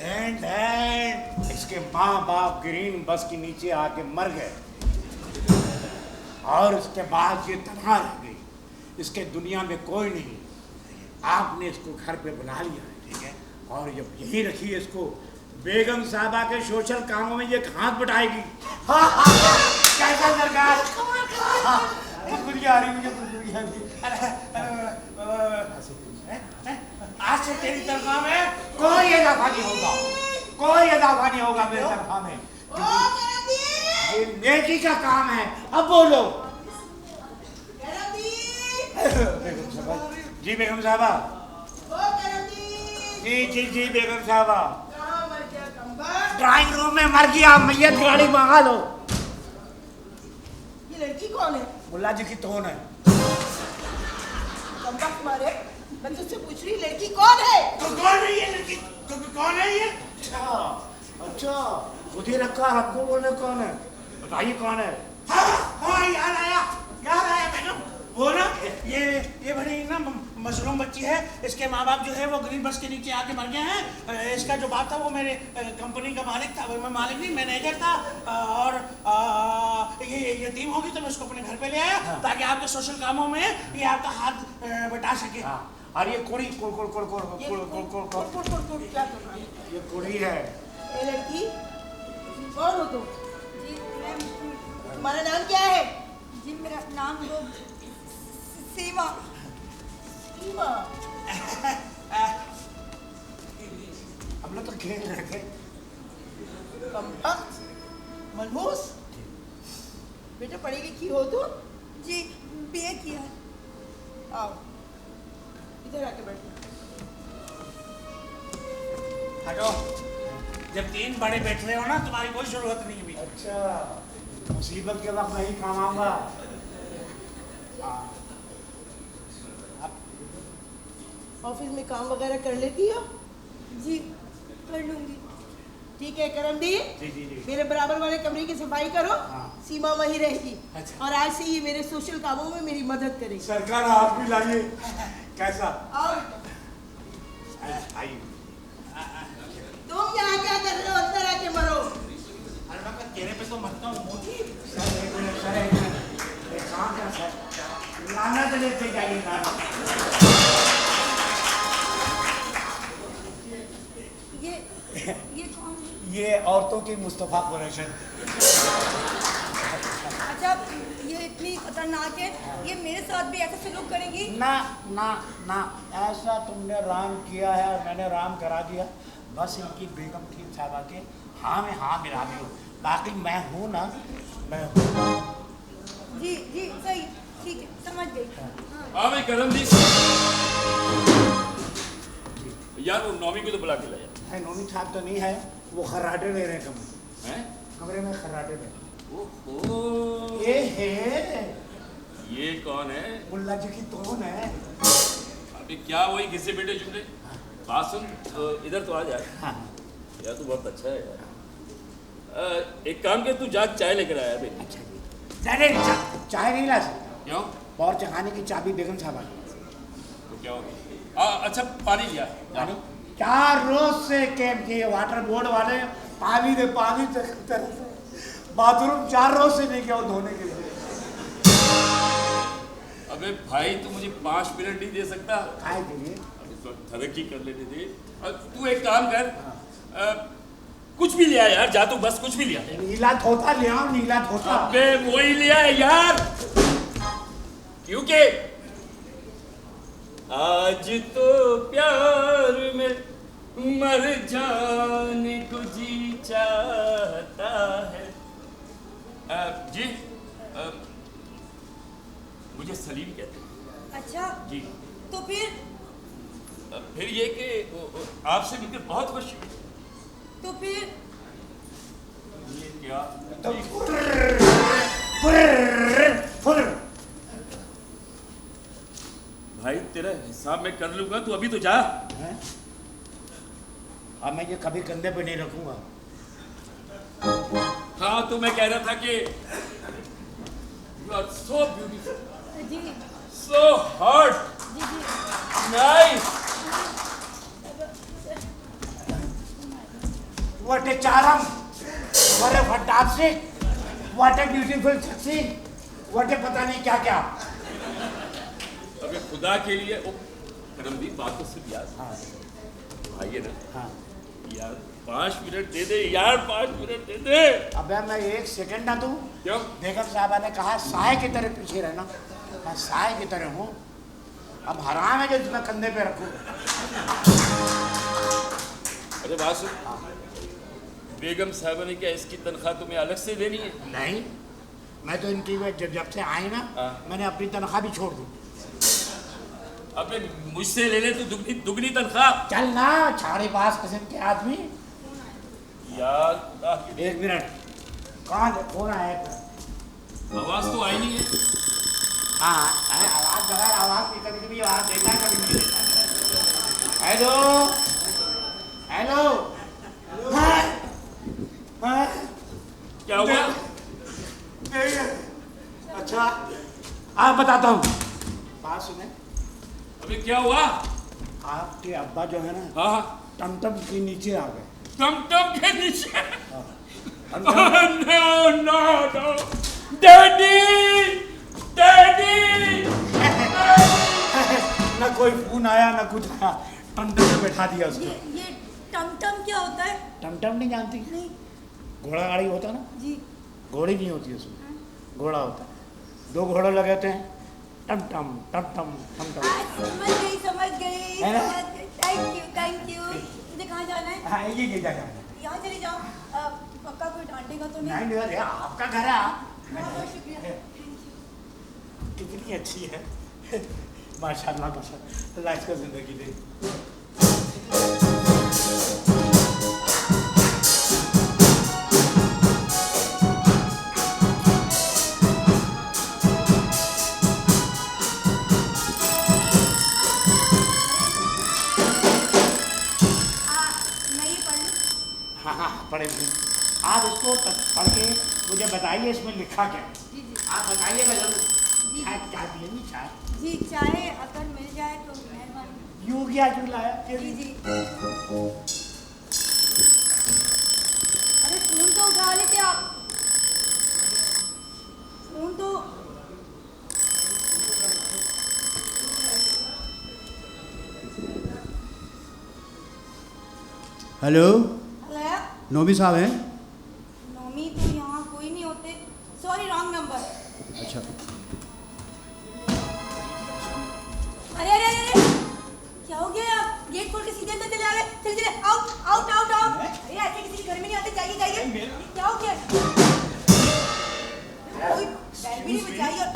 इसके माँ बाप ग्रीन बस के नीचे आके मर गए और उसके बाद ये तनहा रह गई। इसके दुनिया में कोई नहीं। आपने इसको घर पे बुला लिया है, ठीक है? और जब यही रखिए इसको, बेगम साहबा के सोशल कामों में ये हाथ बटाएगी। कैसा सरकार? खुशबुरी आ रही मुझे, खुशबुरी आ रही। आज से तेरी तनख्वाह में कोई इजाफा नहीं होगा, कोई इजाफा नहीं होगा मेरी तनख्वाह में। ये नेकी का काम है। अब बोलो। जी बेगम साहबा। जी बेगम साहबा। कहाँ मर गया कम्बख्त? ड्राइंग रूम में मर गया, मैयत गाड़ी मंगा लो। ये लड़की कौन है? मुल्ला जी की तोन है। कम्बख्त मारे, मैं तुझसे पूछ रही लड़की कौन है? तो कौन है ये लड़की? तो कौन है ये? अच्छा खुद ही रखा, हमको बोलने कौन है? बताइए कौन है? हाँ याद आया बेगम। वो ना ये बड़ी ना मजलूम बच्ची है। इसके माँ बाप जो है वो ग्रीन बस के नीचे आके मर गए हैं। इसका जो बाप था वो मेरे कंपनी का मालिक था। मैं मालिक नहीं, मैनेजर था। और ये यतीम होगी तो मैं उसको अपने घर पे ले आया ताकि आपके सोशल कामों में ये आपका हाथ बटा सके। और ये कुड़ी क्या कर रहा है? ये कुड़ी है। ये लड़की कौन हो तुम? जी मैम, तुम्हारा नाम क्या है? जी मेरा नाम वो सीमा। सीमा। हम लोग तो खेल रहे थे। कम्बख्त, मनहूस, बेटा पढ़ी लिखी हो तुम? जी बीए किया है। आओ इधर आके बैठो। हटो। जब तीन बड़े बैठ रहे हो ना तुम्हारी कोई जरूरत नहीं हुई। अच्छा मुसीबत के वक्त नहीं काम आऊंगा। ऑफिस में काम वगैरह कर लेती हो? जी कर लूंगी। ठीक है करमदीन, जी मेरे बराबर वाले कमरे की सफाई करो। हाँ। सीमा वहीं रहेगी। अच्छा। और आज से ये मेरे सोशल कामों में मेरी मदद करेगी। सरकार आप भी लाइए। कैसा? आओ। आइए। तुम यहाँ क्या कर रहे हो? अंदर आके मरो। अरे मैं तेरे पे तो मरता हूँ मोटी। सर एक मिनट। एक काम कर सर, लानत लेते जाइए ना। ये कौन है? ये औरतों की मुस्तफा कुरैशन। अच्छा ये इतनी खतरनाक है, ये मेरे साथ भी ऐसा सलूक करेंगी? ना ना ना, ऐसा तुमने राम किया है और मैंने राम करा दिया। बस इनकी बेगम थी साहबा के हाँ में हाँ मिला दो। बाकी मैं हूँ ना, मैं हूँ। जी सही, ठीक है समझ गई। हाँ भाई करम जी। यार वो नौमी को तो बुला के लाया है नोनी साहब तो नहीं है, वो खर्राटे ले रहे हैं हैं? कमरे में खर्राटे में। ओहो ये है ये कौन है? मुल्ला जी की तोन है। अभी क्या वही किसी बेटे जुटे बात सुन, तो इधर तो आ जा। हाँ। यार तू बहुत अच्छा है यार। एक काम कर, तू जा चाय लेकर आया भाई। अच्छा जी। चाय नहीं ला सकता। क्यों? और चखाने की चाबी बेगम साहब। तो क्या हो गया? अच्छा पानी लिया पानी 4 रोज से कैंप किए वाटर बोर्ड वाले। पानी दे पानी बाथरूम 4 रोज से नहीं गया धोने के लिए। अबे भाई तू मुझे 5 मिनट नहीं दे सकता? खाए के लिए अभी तो तरक्की कर लेने दे। तू एक काम कर, कुछ भी लिया यार, जा तू बस कुछ भी लिया। नीला धोता ले आओ, नीला धोता। अबे वही लिया है यार, क्योंकि आज तो प्यार में मर जाने को जी चाहता है। जी मुझे सलीम कहते हैं। अच्छा जी तो फिर ये कि आपसे मिलकर बहुत खुशी हुई। तो फिर ये क्या? तो जी, फुर भाई तेरा हिसाब मैं कर लूंगा, तू अभी तो जा। अब मैं ये कभी कंधे पे नहीं रखूंगा। हाँ तो मैं कह रहा था कि यू आर सो ब्यूटीफुल, जी सो हॉट, जी nice. What a charm! What a fantastic! What a beautiful sexy! What a पता नहीं क्या क्या। अबे खुदा के लिए ओ करमदीन बात तो सिर्फ यार। हाँ भाई है ना हाँ। यार 5 मिनट दे दे यार, 5 मिनट दे दे। अबे मैं 1 सेकंड ना दूं? क्यों? बेगम साहबा ने कहा साय की तरह पीछे रहना। मैं साय की तरह हूँ। अब हराम है जो तुम्हें कंधे पे रखूं। अरे बात सुन, बेगम साहबा ने क्या इसकी तनख्वाह तुम्हें अलग से देनी है? नहीं, मैं तो इनकी जब से आई ना हाँ। मैंने अपनी तनख्वाह भी छोड़ दी। अबे मुझसे ले ले तो दुगनी दुगनी तनख्वाह। चल ना छाड़े पास किस्म के आदमी। यार एक मिनट, कहाँ कौन आया? आवाज तो आई नहीं है। हाँ आवाज बगैर आवाज भी कभी कभी आवाज देता है, कभी नहीं देता। Hello hello. क्या हुआ? अच्छा आप बताता हूँ, बात सुने। अबे क्या हुआ? आपके अब्बा जो है ना, हाँ टमटम के नीचे आ गए। टमटम के नीचे? No no no daddy daddy. ना कोई फोन आया ना कुछ आया, टमटम में बैठा दिया उसको। ये टमटम क्या होता है? टमटम नहीं जानती? नहीं घोड़ा गाड़ी होता है ना, जी। घोड़ी नहीं होती उसमें, घोड़ा होता है। दो घोड़े लगाते हैं, टमटम टमटम टमटम। समझ गई है ना? Thank you. मुझे कहाँ जाना है? हाँ ये जा जाना। यहाँ चली जाओ। पक्का कोई डांटेगा तो नहीं? नहीं नहीं, आपका घर है। बहुत बहुत शुक्रिया। कितनी अच्छी है, माशाल्लाह माशाल्लाह, अल्लाह इसको जिंदगी दे। हाँ हाँ पढ़ेंगे। आप इसको पढ़ के मुझे बताइए इसमें लिखा क्या है। जी जी आप बताइएगा जरूर। जी। चाय चाय पिएंगी? चाय जी चाहे अगर मिल जाए तो मेहरबानी। यूँ क्या क्यों लाया? जी जी। अरे फोन तो उठा लेते आप। फोन तो हेलो, हेलो। नोमी साहब हैं? नोमी तो यहाँ कोई नहीं होते। Sorry wrong number. अच्छा, अरे अरे अरे क्या हो गया? आप गेट खोल के सीधे अंदर चले आ गए। चले चले आउट आउट आउट आउट। अरे ऐसे किसी के घर में नहीं आते। जाइए जाइए। क्या हो गया? कोई बैल भी नहीं बजाई। और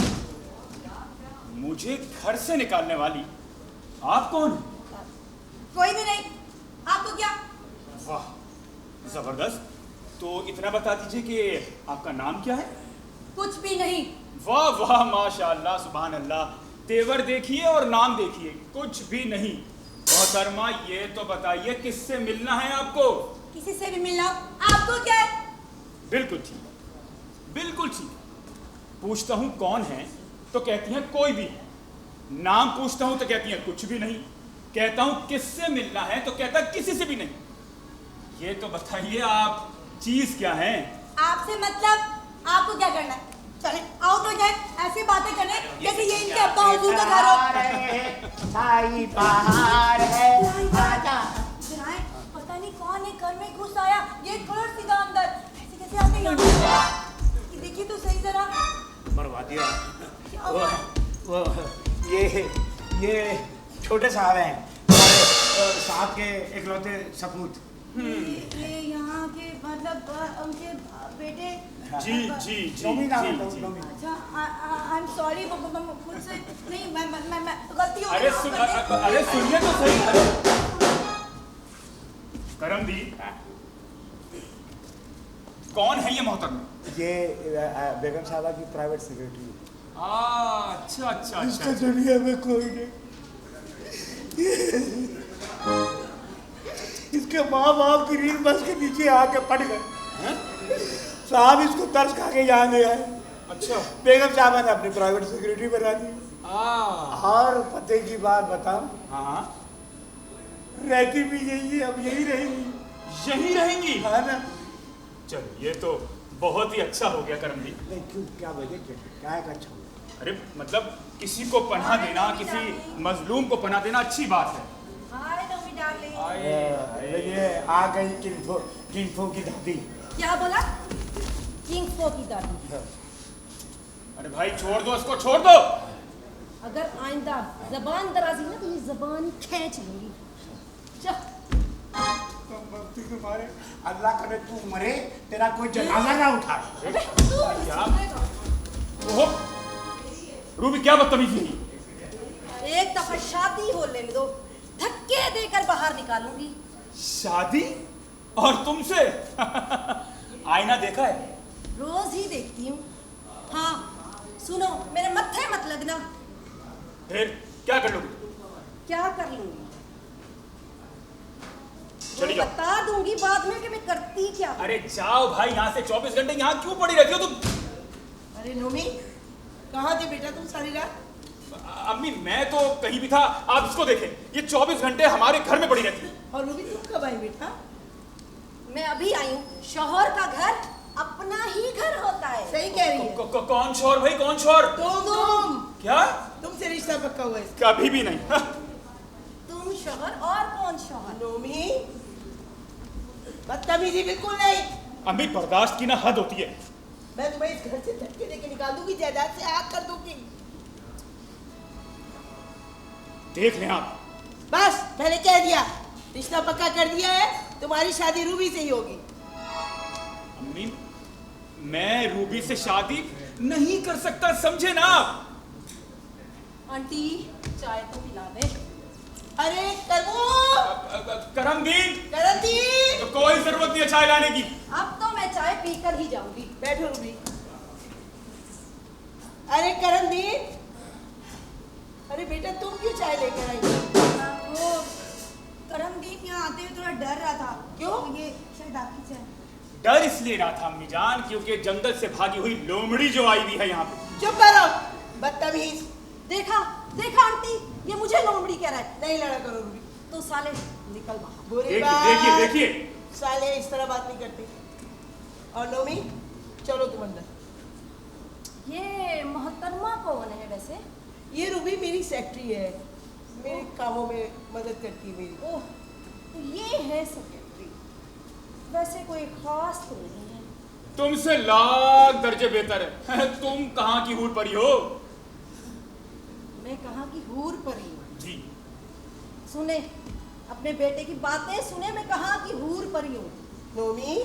मुझे घर से निकालने वाली आप कौन? कोई भी नहीं। आपको क्या? वाह जबरदस्त। तो इतना बता दीजिए कि आपका नाम क्या है? कुछ भी नहीं। वाह वाह माशाअल्लाह सुभान अल्लाह। तेवर देखिए और नाम देखिए, कुछ भी नहीं। मोहतरमा ये तो बताइए किससे मिलना है आपको? किसी से भी मिलना हो। आपको क्या है? बिल्कुल ठीक, बिल्कुल ठीक। पूछता हूँ कौन है तो कहती हैं कोई भी नहीं। नाम पूछता हूँ तो कहती हैं कुछ भी नहीं। कहता हूँ किससे मिलना है तो कहता है किसी से भी नहीं। ये तो बताइए आप चीज क्या है? आपसे मतलब आपको क्या करना है? चले आउट हो जाए। ऐसी बातें करें जैसे ये इनके अब्बा हुजूर का घर हो। साई बाहर है आजा। जराए पता नहीं कौन है घर में घुस आया। गेट खोलो सीधा अंदर। ऐसे कैसे आते हैं यहाँ? ये देखिए तो सही जरा। मरवा दिया। क्या हुआ? वो ये छोटे साहब हैं, हमारे साहब के इकलौते सपूत। ये यहाँ के मतलब उनके बेटे। जी जी जी नोमी नाम है, जी, जी। नोमी। अच्छा आई एम सॉरी मुझसे नहीं मैं गलती हो गई। अरे सुनिए तो सही। अरे करमदी कौन है ये मोहतरमा? ये बेगम साहबा की प्राइवेट सेक्रेटरी। अच्छा अच्छा अच्छा। दुनिया में कोई नहीं। इसके माँ बाप की रीढ़ बस के नीचे आके पड़ गए। साहब इसको तरस खा के यहाँ ले आए। अच्छा। बेगम साहबा ने अपनी प्राइवेट सेक्रेटरी बना दी। और पते की बात बताओ, हाँ रहती भी यही है, अब यही रहेंगी। यही रहेंगी? हाँ ना। चलो ये तो बहुत ही अच्छा हो गया करमदी। नहीं क्यों, क्या वजह क्या है? अच्छा हुआ। अरे मतलब किसी को पनाह देना, किसी मजलूम को पनाह देना अच्छी बात है। हाय नोमी डार्लिंग। ये आ गई किंफो की दादी। क्या बोला? किंग्स की दादी। अरे भाई छोड़ दो इसको, छोड़ दो। अगर आइंदा जबान दराजी ना तो ये जबान खींच लूंगी। तुम्हारे अल्लाह करे तू मरे, तेरा कोई जनाजा ना उठा। क्या? ओहो रूबी क्या बदतमीजी की? एक दफा शादी हो लेने दो, धक्के देकर बाहर निकालूंगी। शादी? और तुमसे? आईना देखा है? रोज ही देखती हूँ। हाँ सुनो, मेरे मत्थे मत लगना। फिर क्या कर लोगे? क्या कर लूंगी? चली जाओ। बता दूंगी बाद में कि मैं करती क्या। अरे जाओ भाई यहाँ से, 24 घंटे यहाँ क्यों पड़ी रहती हो तुम? अरे नोमी, कहाँ थे बेटा तुम सारी रात? अम्मी मैं तो कहीं भी था, आप इसको देखें, ये 24 घंटे हमारे घर में पड़ी रहती है। और रूबी तुम कब आई बेटा? मैं अभी आई हूँ। शौहर का घर अपना ही घर होता है। सही कह रही है। कौन शौहर भाई, कौन शौहर? तुम क्या? तुमसे रिश्ता पक्का हुआ है? कभी भी नहीं। तुम शौहर और कौन शौहर? नोमी, बदतमीजी बिल्कुल नहीं। अम्मी बर्दाश्त की ना हद होती है। मैं तुम्हें इस घर से धक्के देके निकाल दूंगी, जायदाद से आग कर दूंगी। देख लें आप। बस मैंने कह दिया, रिश्ता पक्का कर दिया है, तुम्हारी शादी रूबी से ही होगी। अम्मी मैं रूबी से शादी नहीं कर सकता, समझे ना आप? आंटी चाय तो पिला दे। अरे करमो, करमदीन, करमदीन, तो कोई जरूरत नहीं है चाय लाने की। अब तो मैं चाय पीकर ही जाऊंगी। बैठो रूबी। अरे करमदीन, अरे बेटा तुम क्यों चाय लेकर आई? वो करमदीन यहाँ आते हुए थोड़ा डर रहा था। क्यों? ये शायद आपकी चाय। डर इसलिए रहा था अम्मी जान, क्योंकि जंगल से भागी हुई लोमड़ी जो आई हुई है यहाँ पे। चुप करो बदतमीज। देखा देखा आंटी, ये मुझे लोमड़ी कह रहा है। नहीं लड़ा करो रूबी। तो साले निकल बाहर। बुरी बात। देखिए देखिए, साले इस तरह बात नहीं करते। और नोमी चलो तुम अंदर। ये मोहतरमा कौन है वैसे? ये रूबी मेरी सेक्रेटरी है, मेरे कामों में मदद करती है मेरी। ओह, तो ये है सेक्रेटरी। वैसे कोई खास तो नहीं है। तुमसे लाख दर्जे बेहतर है। तुम कहाँ की हूर परी हो? मैं कहाँ की हूर परी हूँ? जी। सुने, अपने बेटे की बातें सुने, मैं कहाँ की हूर परी हूँ। नोमी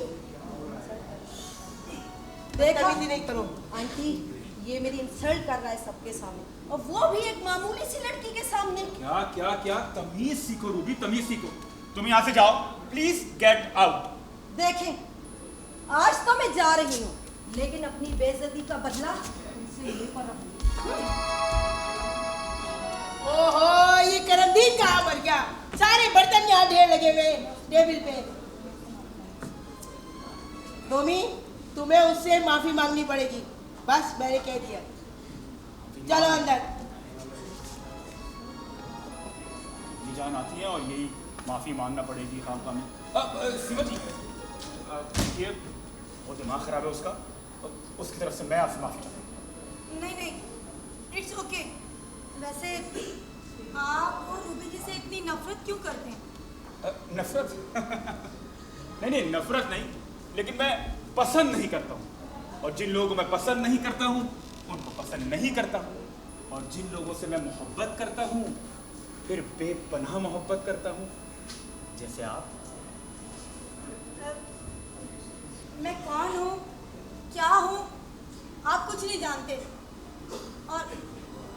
देखा नहीं करो। आंटी, ये मेरी इंसल्ट कर रहा है सबके सामने, और वो भी एक मामूली सी लड़की के सामने। क्या क्या क्या, तमीज सीखो रूबी, तमीज सीखो। तुम यहाँ से जाओ, प्लीज गेट आउट। देखें, आज तो मैं जा रही हूँ, लेकिन अपनी बेइज्जती का बदला तुमसे लेकर रहूंगी। ओहो, ये करमदीन कहाँ मर गया? सारे बर्तन यहाँ ढेर लगे हुए टेबल पे। नोमी, तुम्हें उससे माफी मांगनी पड़ेगी। बस मैंने कह दिया, चलो अंदर। ये जान आती है और यही माफी मांगना पड़ेगी खामखा में। सीमा जी, देखिए वो दिमाग खराब है उसका, उसकी तरफ से मैं आपसे माफी चाहता हूँ। नहीं नहीं, इट्स ओके। वैसे आप और रूबी जी से इतनी नफरत क्यों करते हैं? नफरत? नहीं नहीं, नफरत नहीं, लेकिन मैं पसंद नहीं करता हूँ। और जिन लोगों को मैं पसंद नहीं करता हूँ उनको पसंद नहीं करता हूँ, और जिन लोगों से मैं मोहब्बत करता हूँ फिर बेपनाह मोहब्बत करता हूँ, जैसे आप। मैं कौन हूँ, क्या हूँ, आप कुछ नहीं जानते। और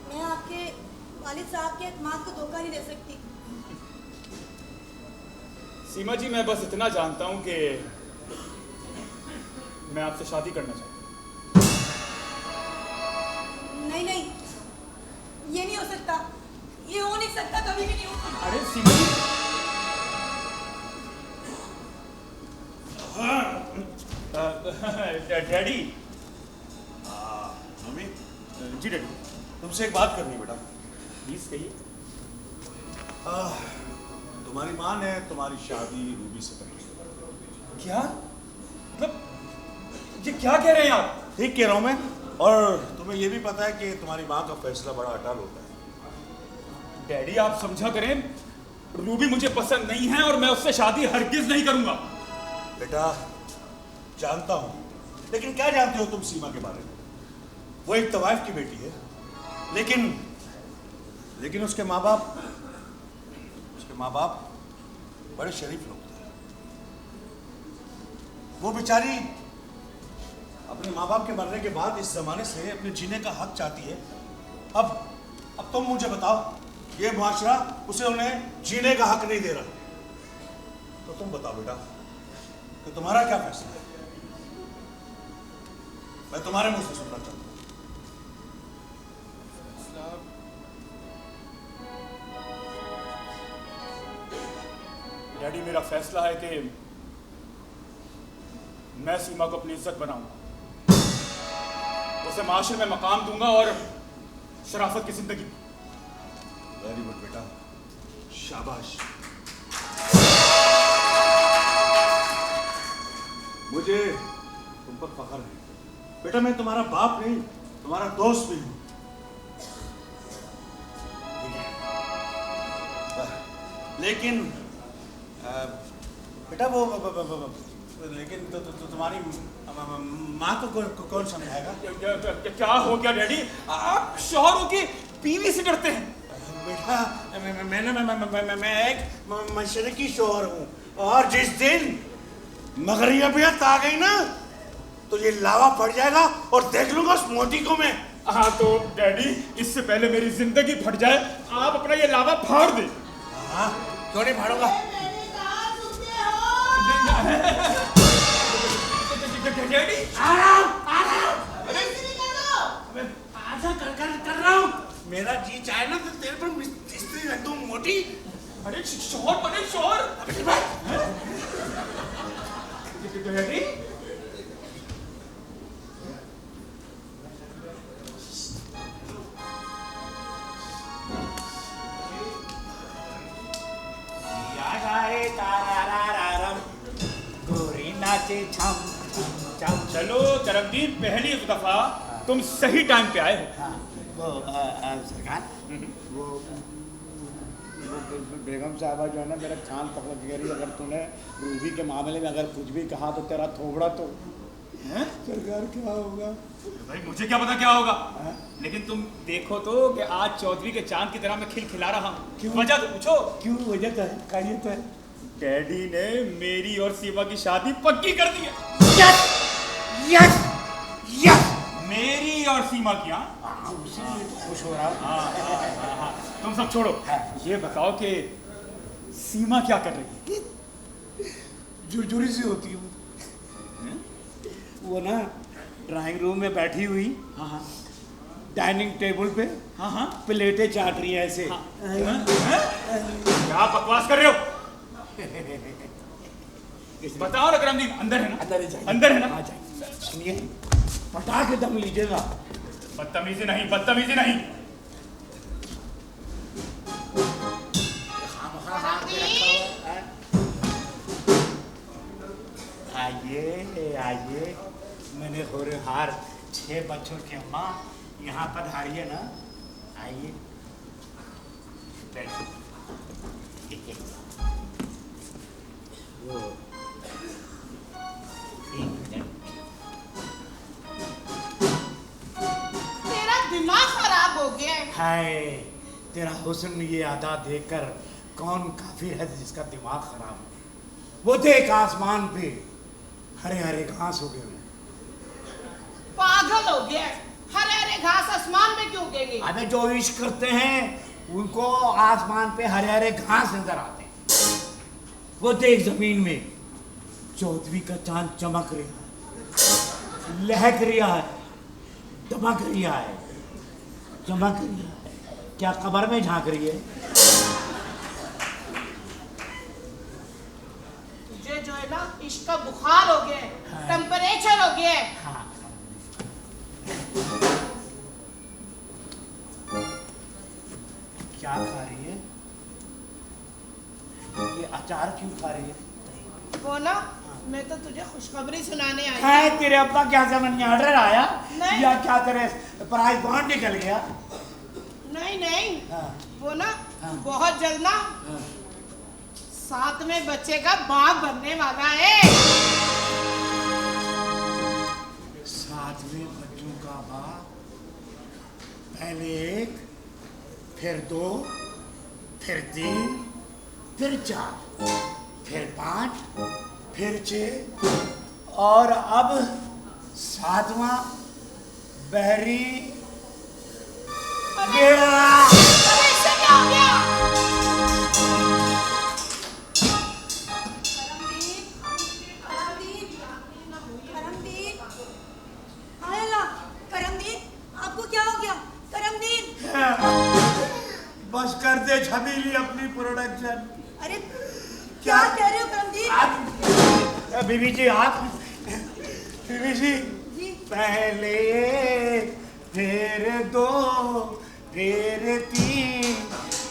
मैं आपके वालिद साहब के एतमाद को धोखा नहीं दे सकती। सीमा जी, मैं बस इतना जानता हूँ कि मैं आपसे शादी करना चाहता हूँ। नहीं नहीं, ये नहीं हो सकता, ये हो नहीं सकता, कभी भी नहीं हो सकता। अरे सीमा जी, डैडी। मम्मी, जी डैडी, तुमसे एक बात करनी है बेटा। प्लीज कहिए। तुम्हारी माँ ने तुम्हारी शादी रूबी से करी। क्या मतलब, ये क्या कह रहे हैं आप? ठीक कह रहा हूँ मैं, और तुम्हें ये भी पता है कि तुम्हारी माँ का फैसला बड़ा अटल होता है। डैडी आप समझा करें, रूबी मुझे पसंद नहीं है और मैं उससे शादी हरगिज नहीं करूंगा। बेटा जानता हूँ, लेकिन क्या जानते हो तुम सीमा के बारे में? वो एक तवाइफ की बेटी है, लेकिन उसके माँ बाप बड़े शरीफ लोग थे। वो बेचारी अपने माँ बाप के मरने के बाद इस जमाने से अपने जीने का हक चाहती है। अब तुम मुझे बताओ ये मुआशरा उसे उन्हें जीने का हक नहीं दे रहा। तो तुम बताओ बेटा कि तुम्हारा क्या फैसला है? मैं तुम्हारे मुंह से सुनना चाहता हूं। डैडी, मेरा फैसला है कि मैं सीमा को अपनी इज्जत बनाऊंगा, उसे माशरे में मकाम दूंगा और शराफत की जिंदगी। वेरी गुड बेटा, शाबाश। मुझे तुम पर फख्र है बेटा। मैं तुम्हारा बाप नहीं, तुम्हारा दोस्त भी हूं। लेकिन बेटा वो लेकिन तो तुम्हारी माँ को कौन समझाएगा? क्या हो गया डैडी? आप शौहरों की बीवी से डरते हैं? बेटा मैं एक मशरकी शौहर हूँ, और जिस दिन मगरिबियत आ गई ना तो ये लावा फट जाएगा और देख लूंगा उस मोटी को मैं। हाँ तो डैडी, इससे पहले मेरी जिंदगी फट जाए आप अपना ये लावा फाड़ दे। हाँ क्यों नहीं फाड़ूंगा? डैडी आजा कर रहा हूँ। मेरा जी चाहे ना तो तेरे पर स्त्री रख दूं मोटी। अरे शौहर बने शौहर। डैडी गोरी नाचे छम छम। चलो करमदीन, पहली दफा तुम सही टाइम पे आए हो। हाँ, वो सरकार वो बेगम साहबा जो है ना मेरा कान पकड़ के रही, अगर तूने रूबी के मामले में अगर कुछ भी कहा तो तेरा थोबड़ा तो है। सरकार क्या होगा? भाई मुझे क्या पता क्या होगा, लेकिन तुम देखो तो कि आज चौधरी के चांद की तरह मैं खिलखिला रहा हूँ। क्यों? वजह तो पूछो। क्यों? वजह तो है, कहिए तो है। डैडी ने मेरी और सीमा की शादी पक्की कर दी है। Yes yes yes. मेरी और सीमा की। उसी लिए तो खुश हो रहा हूँ। हाँ। तुम सब छोड़ो, ये बताओ कि सीमा क्या कर रही है? झुरझुरी सी होती है वो ना, ड्राइंग रूम में बैठी हुई, हाँ डाइनिंग टेबल पे, हाँ प्लेटें चाट रही है ऐसे। क्या बकवास कर रहे हो? बताओ ना करमदीन, अंदर है ना? अंदर है ना? आ जाइए। सुनिए, पटा के दम लीजिएगा। बदतमीजी नहीं, बदतमीजी नहीं। आइए आइए, मैंने होनहार 6 बच्चों की अम्मा यहाँ पर हारिए ना। आइए बैठिए। वो तेरा दिमाग खराब हो गया है। हाय, तेरा हुस्न ये अदा देखकर कौन काफिर है जिसका दिमाग खराब हो। वो देख आसमान पे हरे हरे घास उगे हुए। पागल हो गया है। हरे हरे घास आसमान में क्यों उगेंगे? अबे जो इश्क करते हैं उनको आसमान पे हरे हरे घास नजर आते हैं। वो देख जमीन में चौधरी का चांद चमक रहा है, लहक रहा है, दमक रहा है, चमक रहा है। क्या कब्र में झांक रही है? तुझे जो है ना इश्क का बुखार हो गया है, टेम्परेचर हो गया है। हाँ। क्या खा रही है? ये अचार क्यों खा रही है? वो ना, मैं तो तुझे खुशखबरी सुनाने आई है तेरे अब्बा क्या समझ में ऑर्डर आया नहीं। या क्या तेरे प्राइस बॉन्ड निकल गया? नहीं नहीं, हाँ। वो ना हाँ। बहुत जल्द ना हाँ। 7वें बच्चे का बाप बनने वाला है। 7वें बच्चों का बाप? पहले 1, फिर 2, फिर 3, फिर 4, फिर 5, फिर 6 और अब 7वां बहरी अरे इससे क्या हो गया? बस कर दे झमेली अपनी प्रोडक्शन। अरे क्या कह रहे हो करमजीत? बीबी जी आप, बीबी जी पहले एक, फिर दो, फिर तीन,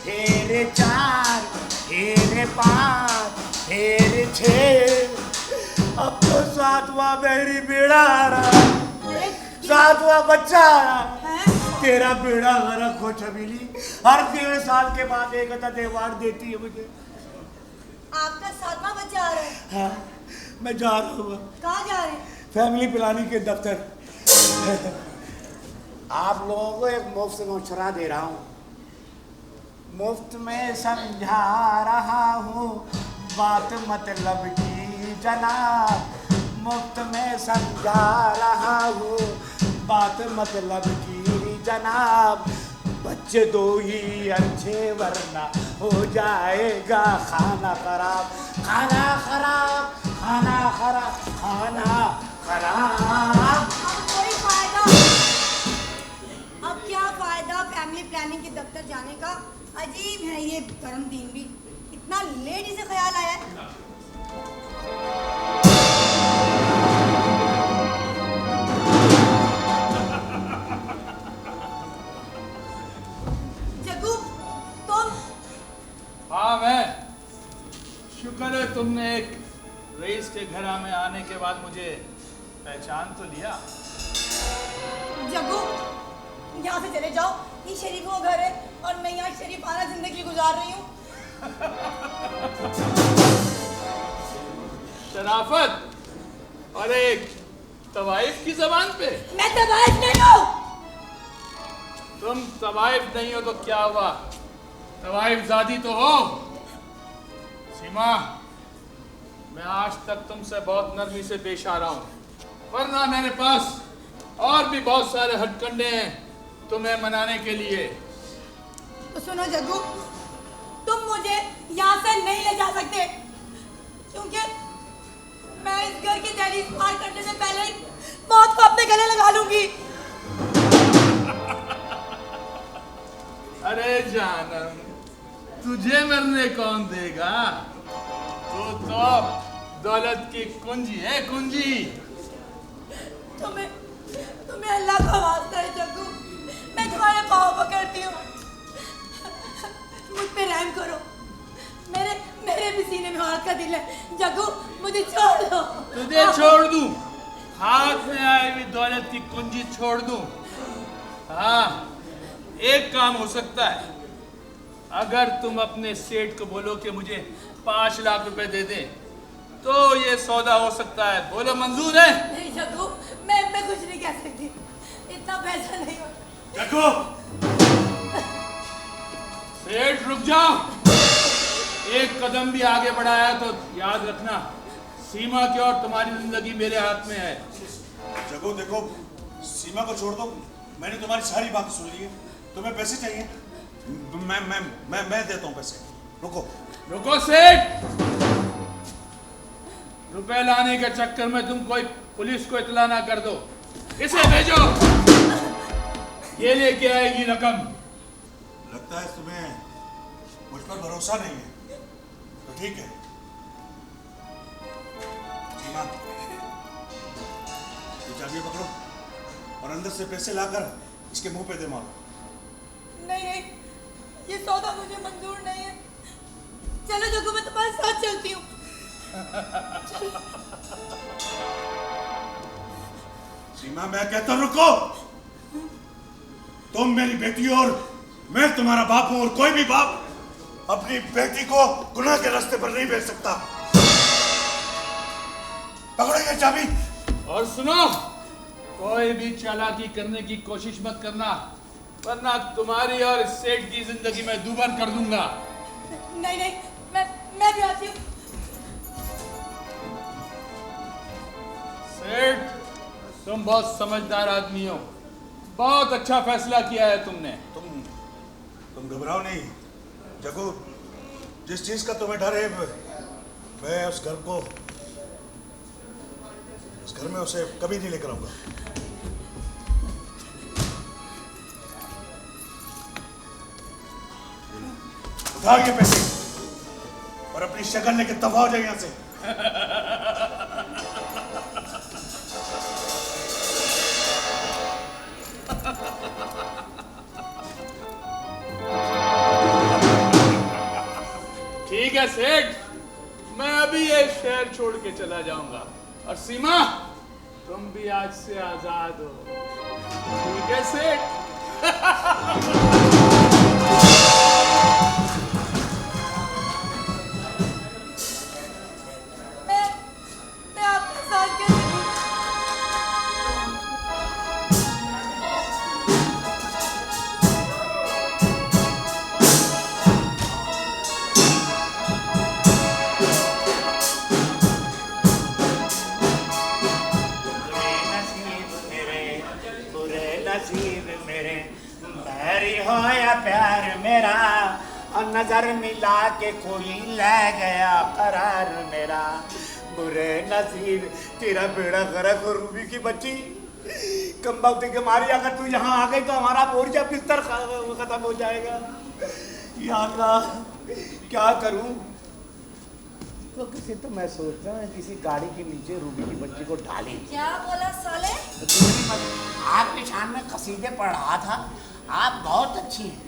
फिर चार, फिर पाँच, फिर छः, अब तो सातवां मेरी बेड़ा आ रहा, सातवां बच्चा आ रहा। तेरा बेड़ा गरक हो छबीली, हर 1.5 साल के बाद एक त्योहार देती है मुझे। आपका 7वां बच्चा आ रहा है? हाँ, मैं जा रहा हूँ। कहाँ जा रहे हैं? फैमिली प्लानिंग के दफ्तर। आप लोगों को एक मुफ्त मशवरा दे रहा हूँ, मुफ्त में समझा रहा हूँ बात मतलब की जनाब, मुफ्त में समझा रहा हूँ बात मतलब की जनाब। बच्चे 2 ही अच्छे वरना हो जाएगा खाना खराब, खाना खराब, खाना खराब, खाना खराब। अब कोई फायदा, अब क्या फायदा फैमिली प्लानिंग के दफ्तर जाने का? अजीब है ये करमदीन भी, इतना लेट इसे ख्याल आया है। जग्गू तुम? हाँ मैं। शुक्र है तुमने एक रईस के घर में आने के बाद मुझे पहचान तो लिया। जग्गू यहाँ से चले जाओ, ये शरीफों का घर है और मैं यहाँ शरीफाना जिंदगी गुजार रही हूँ। शराफत और एक तवाइफ की जबान पे? मैं तवाइफ नहीं हूँ। तुम तवाइफ नहीं हो तो क्या हुआ, तवाइफ ज़ादी तो हो। सीमा, मैं आज तक तुमसे बहुत नरमी से पेश आ रहा हूँ, वरना मेरे पास और भी बहुत सारे हथकंडे हैं तुम्हें मनाने के लिए। तो सुनो जग्गू, तुम मुझे यहाँ से नहीं ले जा सकते, क्योंकि मैं इस घर की दहलीज पार करने से पहले ही मौत को अपने गले लगा लूंगी। अरे जानम, तुझे मरने कौन देगा? तू तो दौलत की कुंजी है, कुंजी। तुम्हें अल्लाह का वास्ता है जग्गू, मैं तुम्हारे पाँव पकड़ती हूँ, मुझ पे रहम करो। मेरे भी सीने में औरत का दिल है जग्गू, मुझे छोड़ दो। तुझे छोड़ दूं? हाथ में आई हुई दौलत की कुंजी छोड़ दूं? हाँ, एक काम हो सकता है, अगर तुम अपने सेठ को बोलो कि मुझे 5 लाख रुपए दे दे, तो ये सौदा हो सकता है। बोलो मंजूर है? नहीं जग्गू, मैं कुछ नहीं कह सकती, इतना पैसा नहीं हो। जग्गू, सेठ रुक जाओ, एक कदम भी आगे बढ़ाया तो याद रखना सीमा की और तुम्हारी जिंदगी मेरे हाथ में है। जग्गू देखो, सीमा को छोड़ दो, मैंने तुम्हारी सारी बातें सुन ली है। तुम्हें पैसे चाहिए? मैं देता हूँ पैसे। रुको रुको सेठ, रुपए लाने के चक्कर में तुम कोई पुलिस को इतला ना कर दो। इसे भेजो, ये लेके आएगी रकम। लगता है तुम्हें मुझ पर भरोसा नहीं है, तो ठीक है। सीमा, ये चाबी पकड़ो और अंदर से पैसे लाकर इसके मुंह पे दे मारो। नहीं, ये सौदा मुझे मंजूर नहीं है। चलो जग्गू, मैं तुम्हारे साथ चलती हूँ। सीमा, मैं कहता हूं रुको। तुम मेरी बेटी हो और मैं तुम्हारा बाप हूं, और कोई भी बाप अपनी बेटी को गुनाह के रास्ते पर नहीं भेज सकता। पकड़ोगे चाबी? और सुनो, कोई भी चालाकी करने की कोशिश मत करना, वरना तुम्हारी और सेठ की जिंदगी में दुबार कर दूंगा। नहीं, मैं भी आती हूँ। सेठ, तुम बहुत समझदार आदमी हो, बहुत अच्छा फैसला किया है तुमने। तुम घबराओ नहीं जग्गू, जिस चीज का तुम्हें डर है, मैं उस घर में उसे कभी नहीं लेकर आऊंगा। उठा के पैसे और अपनी शक्ल लेके दफा हो जाए यहाँ से। ठीक है सेठ, मैं अभी ये शहर छोड़ के चला जाऊंगा। और सीमा, तुम भी आज से आजाद हो। ठीक है सेठ? मैं आपके साथ कैसे हो या प्यार मेरा और नजर मिला के कोई ले गया करार मेरा। बुरे नसीब तेरा बेड़ा गर्क और रूबी की बच्ची कम वक्त के मारी, अगर तू यहाँ आ गई तो हमारा बोरिया बिस्तर खत्म हो जाएगा। या अल्लाह क्या करूं? तो किसी तो मैं सोच रहा हूँ किसी गाड़ी के नीचे रूबी की बच्ची को ढाले। क्या बोला साले? आपके सामने कसीदे पढ़ रहा था, आप बहुत अच्छी हैं।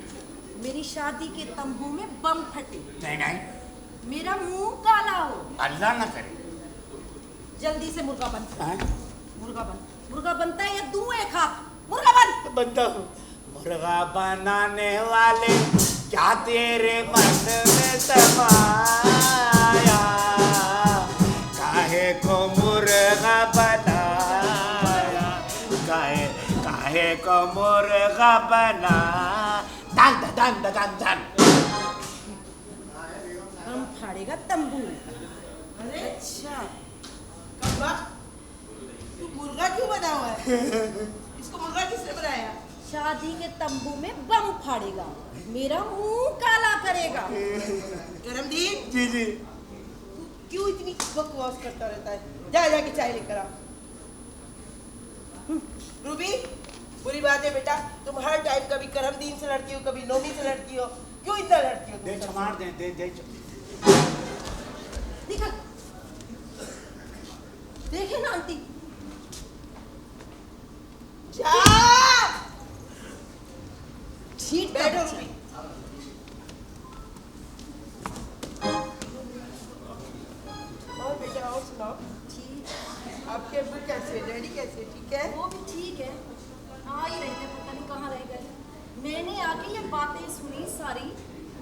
मेरी शादी के तंबू में बम फटे। नहीं नहीं, मेरा मुंह काला हो। अल्लाह न करे। जल्दी से मुर्गा बन। मुर्गा बन। मुर्गा बनता है या दूं एक हाथ? मुर्गा बन। बनता हूँ। मुर्गा बनाने वाले क्या तेरे मन में समाया, काहे को मुर्गा बनाया, काहे को मुर्गा बना। दान दान दान दान हम फाड़ेगा तंबू। अच्छा कब्बा, तू मुर्गा क्यों बना हुआ है? इसको मुर्गा किसने बनाया? शादी के तंबू में बम फाड़ेगा, मेरा मुंह काला करेगा। करमदीन जी जी, तू क्यों इतनी बकवास करता रहता है? जा जाके चाय लेकर आ। रूबी, बुरी बात है बेटा, तुम हर टाइम कभी करमदीन से लड़ती हो, कभी नोमी से लड़ती हो, क्यों इतना लड़ती हो? दे क्षमार दे दे दे। देखे ना आंटी, जा ठीक बैठो रूबी। और बेटा और सुनाओ, ठीक। आपके अब्बू कैसे, डैडी कैसे, ठीक है? वो भी ठीक है, आ ही रहे थे, पता नहीं कहाँ रह गए। मैंने आके ये बातें सुनी सारी,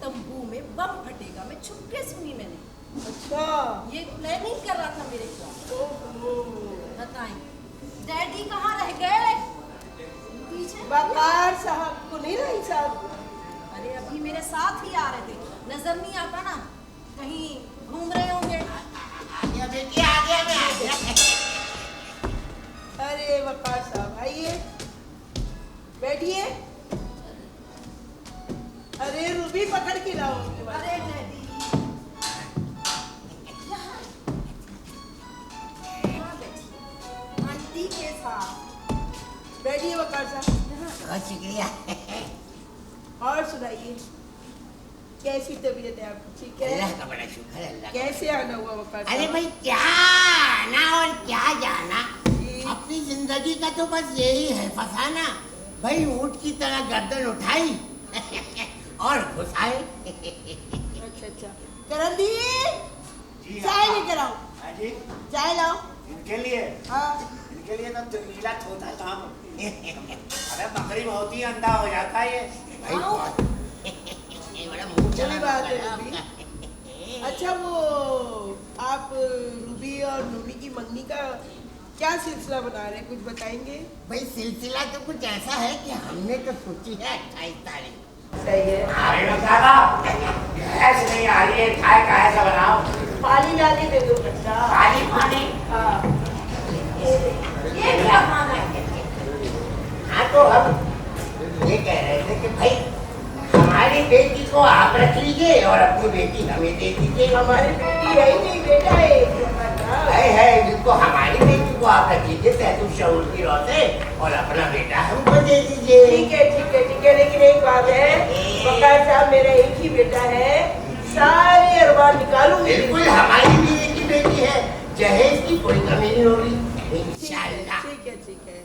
तंबू में बम फटेगा, मैं छुप के सुनी मैंने। अच्छा, ये प्लानिंग कर रहा था मेरे को। बताएं, डैडी कहाँ रह गए? पीछे वकार साहब को नहीं रही साहब? अरे अभी मेरे साथ ही आ रहे थे, नजर नहीं आता ना, कहीं घूम रहे होंगे। बेटी आ गया, मैं आ गया। अरे वकार साहब आइए, बैठिए। अरे रूबी पकड़ के लाओ। अरे डैडी आंटी के साथ बैठिए वकार साहब। बहुत शुक्रिया। और सुनाइए, कैसी तबीयत है आपकी, ठीक है? अल्लाह का बड़ा शुक्र है। अल्लाह कैसे आना हुआ वकार साहब? अरे भाई क्या आना और क्या जाना, अपनी जिंदगी का तो बस यही है फसाना। भाई ऊँट की तरह गर्दन उठाई और घुसाए। अच्छा अच्छा, करमदीन चाय लेकर आओ। जी चाय लाओ। इनके लिए, हाँ इनके लिए तो नीला छोटा काम। अरे बकरी बहुत ही अंधा हो जाता है ये भाई। बड़ा मुंह चली चला बात है रूबी। अच्छा वो आप रूबी और नोमी की मंगनी का क्या सिलसिला बना रहे हैं, कुछ बताएंगे? भाई सिलसिला तो कुछ ऐसा है कि हमने तो सोची है 28 तारीख। सही है। अरे दादा गैस नहीं आ रही है, चाय काहे से बनाओ? पानी ला के दे दो बच्चा। पानी पानी। हाँ ये क्या मांगा है? हाँ तो हम ये कह रहे थे कि भाई हमारी बेटी को आप रख लीजिए और अपनी बेटी हमें दे दीजिए। हमारी बेटी है ही नहीं, बेटा है जिनको हमारी बेटी को आप रख लीजिए तहतुल शऊर की रौते और अपना बेटा हमको दे दीजिए। ठीक है ठीक है ठीक है, लेकिन एक बात है, वकार साहब मेरा एक ही बेटा है, सारे अरमान निकालूंगी। बिल्कुल, हमारी भी एक ही बेटी है, जहेज की कोई कमी नहीं होगी इंशाल्लाह। ठीक है।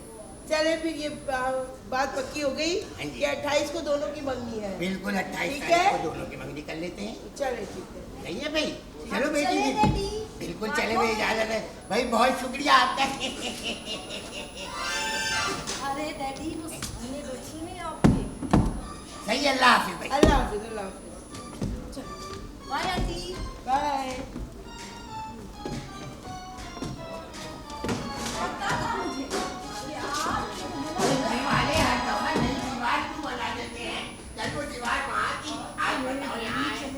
चले फिर ये बात पक्की हो गई कि 28 को दोनों की मंगनी है। बिल्कुल, 28 ठीक तारीख है? को दोनों की मंगनी कर लेते हैं। चले ठीक है। सही है भाई, चलो चले बेटी। डैडी। बिल्कुल चले भाई, इजाजत है भाई, बहुत शुक्रिया आपका। अरे डैडी वो सीने बच्चे नहीं आपके। सही, अल्लाह हाफिज भाई। अल्लाह हाफिज। Bye aunty. बाय। पता था मुझे यार। घर वाले हर दफा नई दीवार क्यों बना देते हैं? कल वो दीवार वहाँ थी, आज बताओ यहाँ है।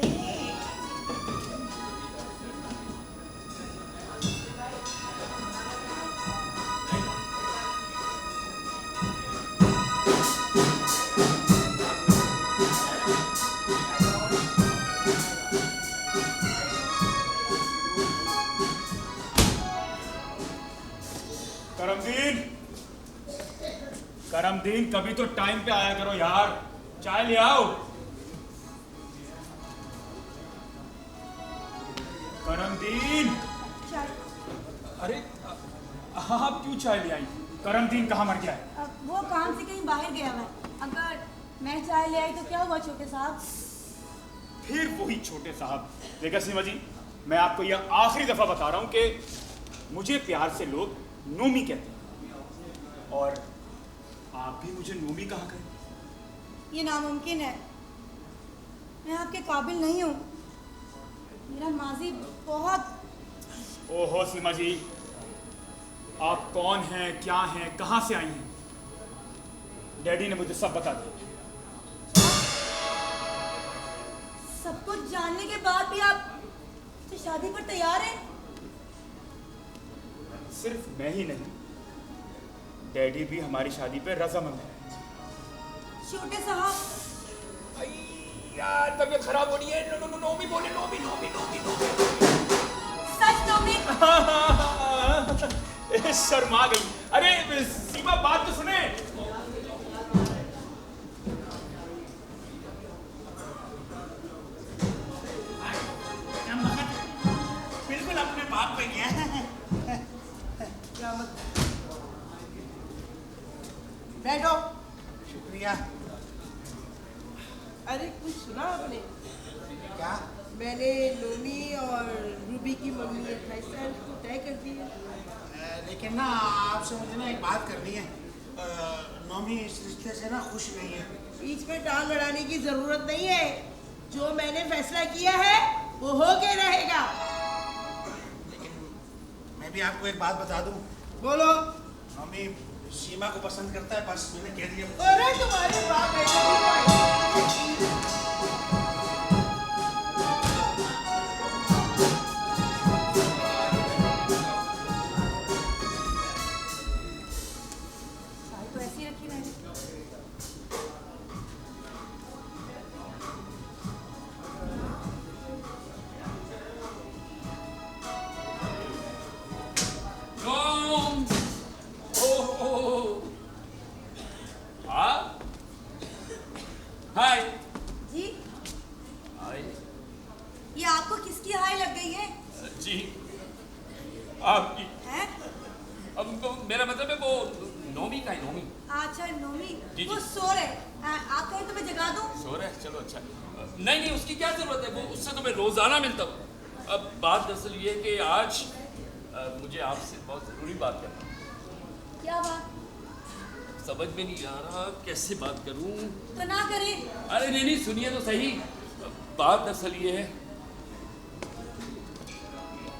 करमदीन, कभी तो टाइम पे आया करो यार, चाय ले आओ। करमदीन, अरे आप क्यों चाय ले आई? करमदीन कहाँ मर गया है? वो काम से कहीं बाहर गया हुआ है। अगर मैं चाय ले आई तो क्या हुआ छोटे साहब? फिर वही छोटे साहब। देखा सीमा जी, मैं आपको यह आखिरी दफा बता रहा हूं कि मुझे प्यार से लोग नोमी कहते हैं, और आप भी मुझे नोमी कहा करें। ये नामुमकिन है, मैं आपके काबिल नहीं हूँ। मेरा माजी बहुत। ओहो सीमा जी, आप कौन हैं, क्या हैं, कहाँ से आई हैं? डैडी ने मुझे सब बता दिया। सब कुछ जानने के बाद भी आप तो शादी पर तैयार हैं? सिर्फ मैं ही नहीं, डैडी भी हमारी शादी पे रजामंद है। छोटे साहब, यार तबीयत खराब हो रही है। नो नो नो, नोमी बोले, नोमी नोमी नोमी नोमी। सच नोमी? शर्मा गई। अरे सीमा, बात तो सुने। बिल्कुल अपने बाप पे गया। बैठो। शुक्रिया। अरे कुछ सुना आपने? क्या? मैंने नोमी और रूबी की मम्मी 28 तारीख को तय कर दी है। लेकिन ना आपसे मुझे ना एक बात करनी है। नोमी इस रिश्ते से ना खुश नहीं है। बीच में टांग अड़ाने की जरूरत नहीं है। जो मैंने फैसला किया है वो हो के रहेगा। लेकिन मैं भी आपको एक बात बता दूं। बोलो। नोमी सीमा को पसंद करता है, बस मैंने कह दिया। अरे तुम्हारे बाप बेटे तो ऐसी रखी मैंने। हाय जी, हाय ये आपको किसकी हाय लग गई है? जी, आपकी। हैं? अब तो मेरा मतलब है वो नोमी का है, नोमी। अच्छा नोमी, जी, वो जी। सो रहे। आप कहें तो मैं जगा दूं? सो रहा है, चलो अच्छा। नहीं नहीं, उसकी क्या जरूरत है, वो उससे तो मैं रोजाना मिलता हूँ। अब बात दरअसल ये है कि आज मुझे आपसे बहुत ज़रूरी बात करना है। क्या बात? समझ में नहीं आ रहा कैसे बात करूं। तो ना करें। अरे नहीं नहीं, सुनिए तो सही। बात दरअसल ये है,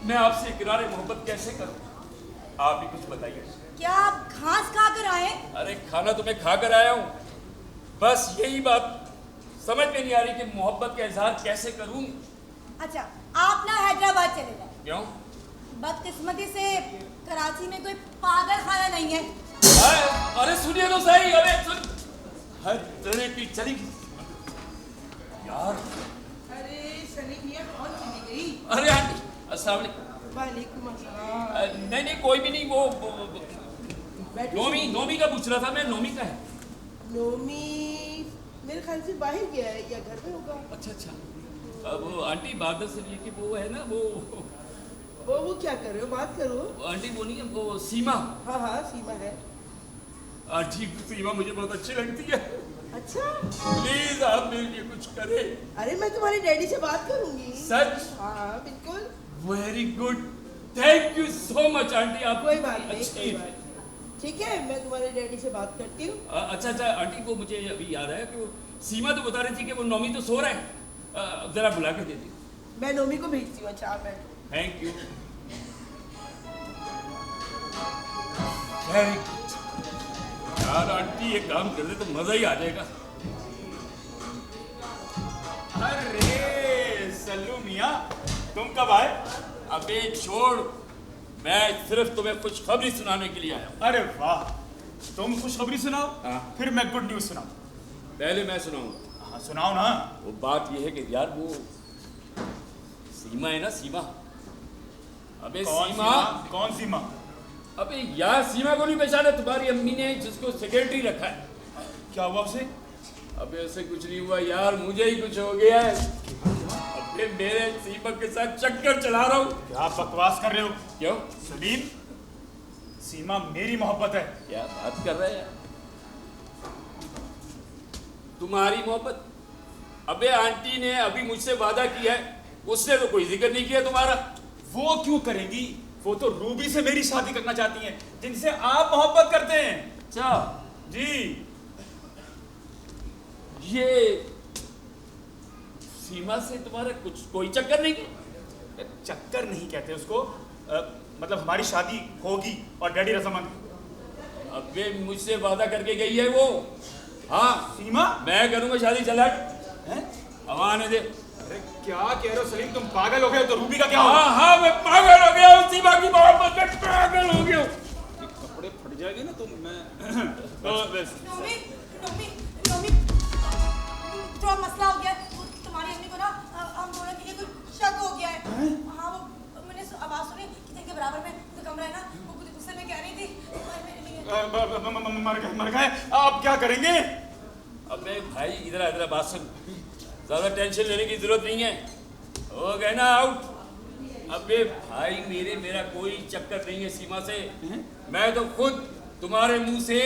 मैं आपसे इकरार मोहब्बत कैसे करूं, आप भी कुछ बताइए। क्या आप घास खा कर आए? अरे खाना तो मैं खा कर आया हूं, बस यही बात समझ में नहीं आ रही कि मोहब्बत का इजहार कैसे करूं। अच्छा, आप ना हैदराबाद चले जाए। क्यों? बदकिस्मती से कराची में कोई पागल खाना नहीं है। अरे सुनिए तो सही। अरे सुन, हर तरह की चली यार। अरे सनी भैया कौन चली गई? अरे आंटी, अस्सलाम वालेकुम। वालेकुम अस्सलाम। नहीं नहीं, कोई भी नहीं। वो नोमी का पूछ रहा था मैं, नोमी का है। नोमी मेरे ख्याल से बाहर गया है या घर में होगा। अच्छा अच्छा। वो आंटी बादल से की वो है ना, वो क्या कर रहे हो, बात करो। आंटी वो नहीं है, वो सीमा। हाँ हाँ सीमा है। आंटी सीमा मुझे बहुत अच्छी लगती है। अच्छा प्लीज आप मेरे लिए कुछ करें। अरे मैं तुम्हारे डैडी से बात करूंगी। सच? हाँ बिल्कुल। Very good, thank you so much aunty. आप कोई बात नहीं, अच्छी। कोई बात नहीं। ठीक है मैं तुम्हारे डैडी से बात करती हूँ। अच्छा अच्छा आंटी, वो मुझे अभी याद है कि वो सीमा तो बता रही थी कि वो नौमी तो सो रहा है, जरा बुला कर दे दी। मैं नौमी को भेजती हूँ। अच्छा आप बैठो। Thank you. वेरी गुड यार आंटी, ये काम कर दे तो मजा ही आ जाएगा। अरे सल्लू मियाँ, तुम कब आए? अबे छोड़, मैं सिर्फ तुम्हें खुशखबरी सुनाने के लिए आया हूँ। अरे वाह, तुम खुशखबरी सुनाओ। हाँ। फिर मैं गुड न्यूज सुनाऊं। पहले मैं सुनाऊंगा। हाँ सुनाओ ना। वो बात ये है कि यार वो सीमा है ना, सीमा। अबे कौन सीमा? कौन सीमा? अबे यार सीमा को नहीं पहचाना? तुम्हारी अम्मी ने जिसको सेक्रेटरी रखा है। क्या हुआ उसे? अबे ऐसे कुछ नहीं हुआ यार, मुझे ही कुछ हो गया है। अबे मेरे सीमा के साथ चक्कर चला रहा हूँ। क्या बकवास कर रहे हो? क्यों? सलीम, सीमा मेरी मोहब्बत है। क्या बात कर रहे हैं? तुम्हारी मोहब्बत? अबे आंटी ने अभी मुझसे वादा किया है, उसने तो कोई जिक्र नहीं किया तुम्हारा। वो क्यों करेंगी? वो तो रूबी से मेरी शादी करना चाहती हैं, जिनसे आप मोहब्बत करते हैं। अच्छा जी। ये सीमा से तुम्हारा कुछ कोई चक्कर नहीं? चक्कर नहीं कहते उसको, मतलब हमारी शादी होगी और डैडी रजामंद। अबे मुझसे वादा करके गई है वो। हाँ सीमा? मैं करूंगा शादी। चल हट, हवा आने दे। अरे क्या कह रहे हो सलीम, तुम पागल हो गए? तो रूबी का क्या होगा? हाँ हाँ मैं पागल हो गया हूँ, सीमा की मोहब्बत में पागल हो गया हूँ। कपड़े फट जाएंगे ना तुम। मैं नोमी, नोमी, नोमी, जो मसला हो गया है, तुम्हारी अम्मी को ना हम दोनों के लिए कुछ शक हो गया है। हाँ वो मैंने आवाज सुनी किचन के बराबर में जो कमरा है ना, वो कुछ गुस्से में कह रही थी मर गए। आप क्या करेंगे? अबे भाई इधर इधर बात सुन, ज्यादा टेंशन लेने की जरूरत नहीं है, हो गए ना आउट। अबे भाई मेरा कोई चक्कर नहीं है सीमा से। मैं तो खुद तुम्हारे मुंह से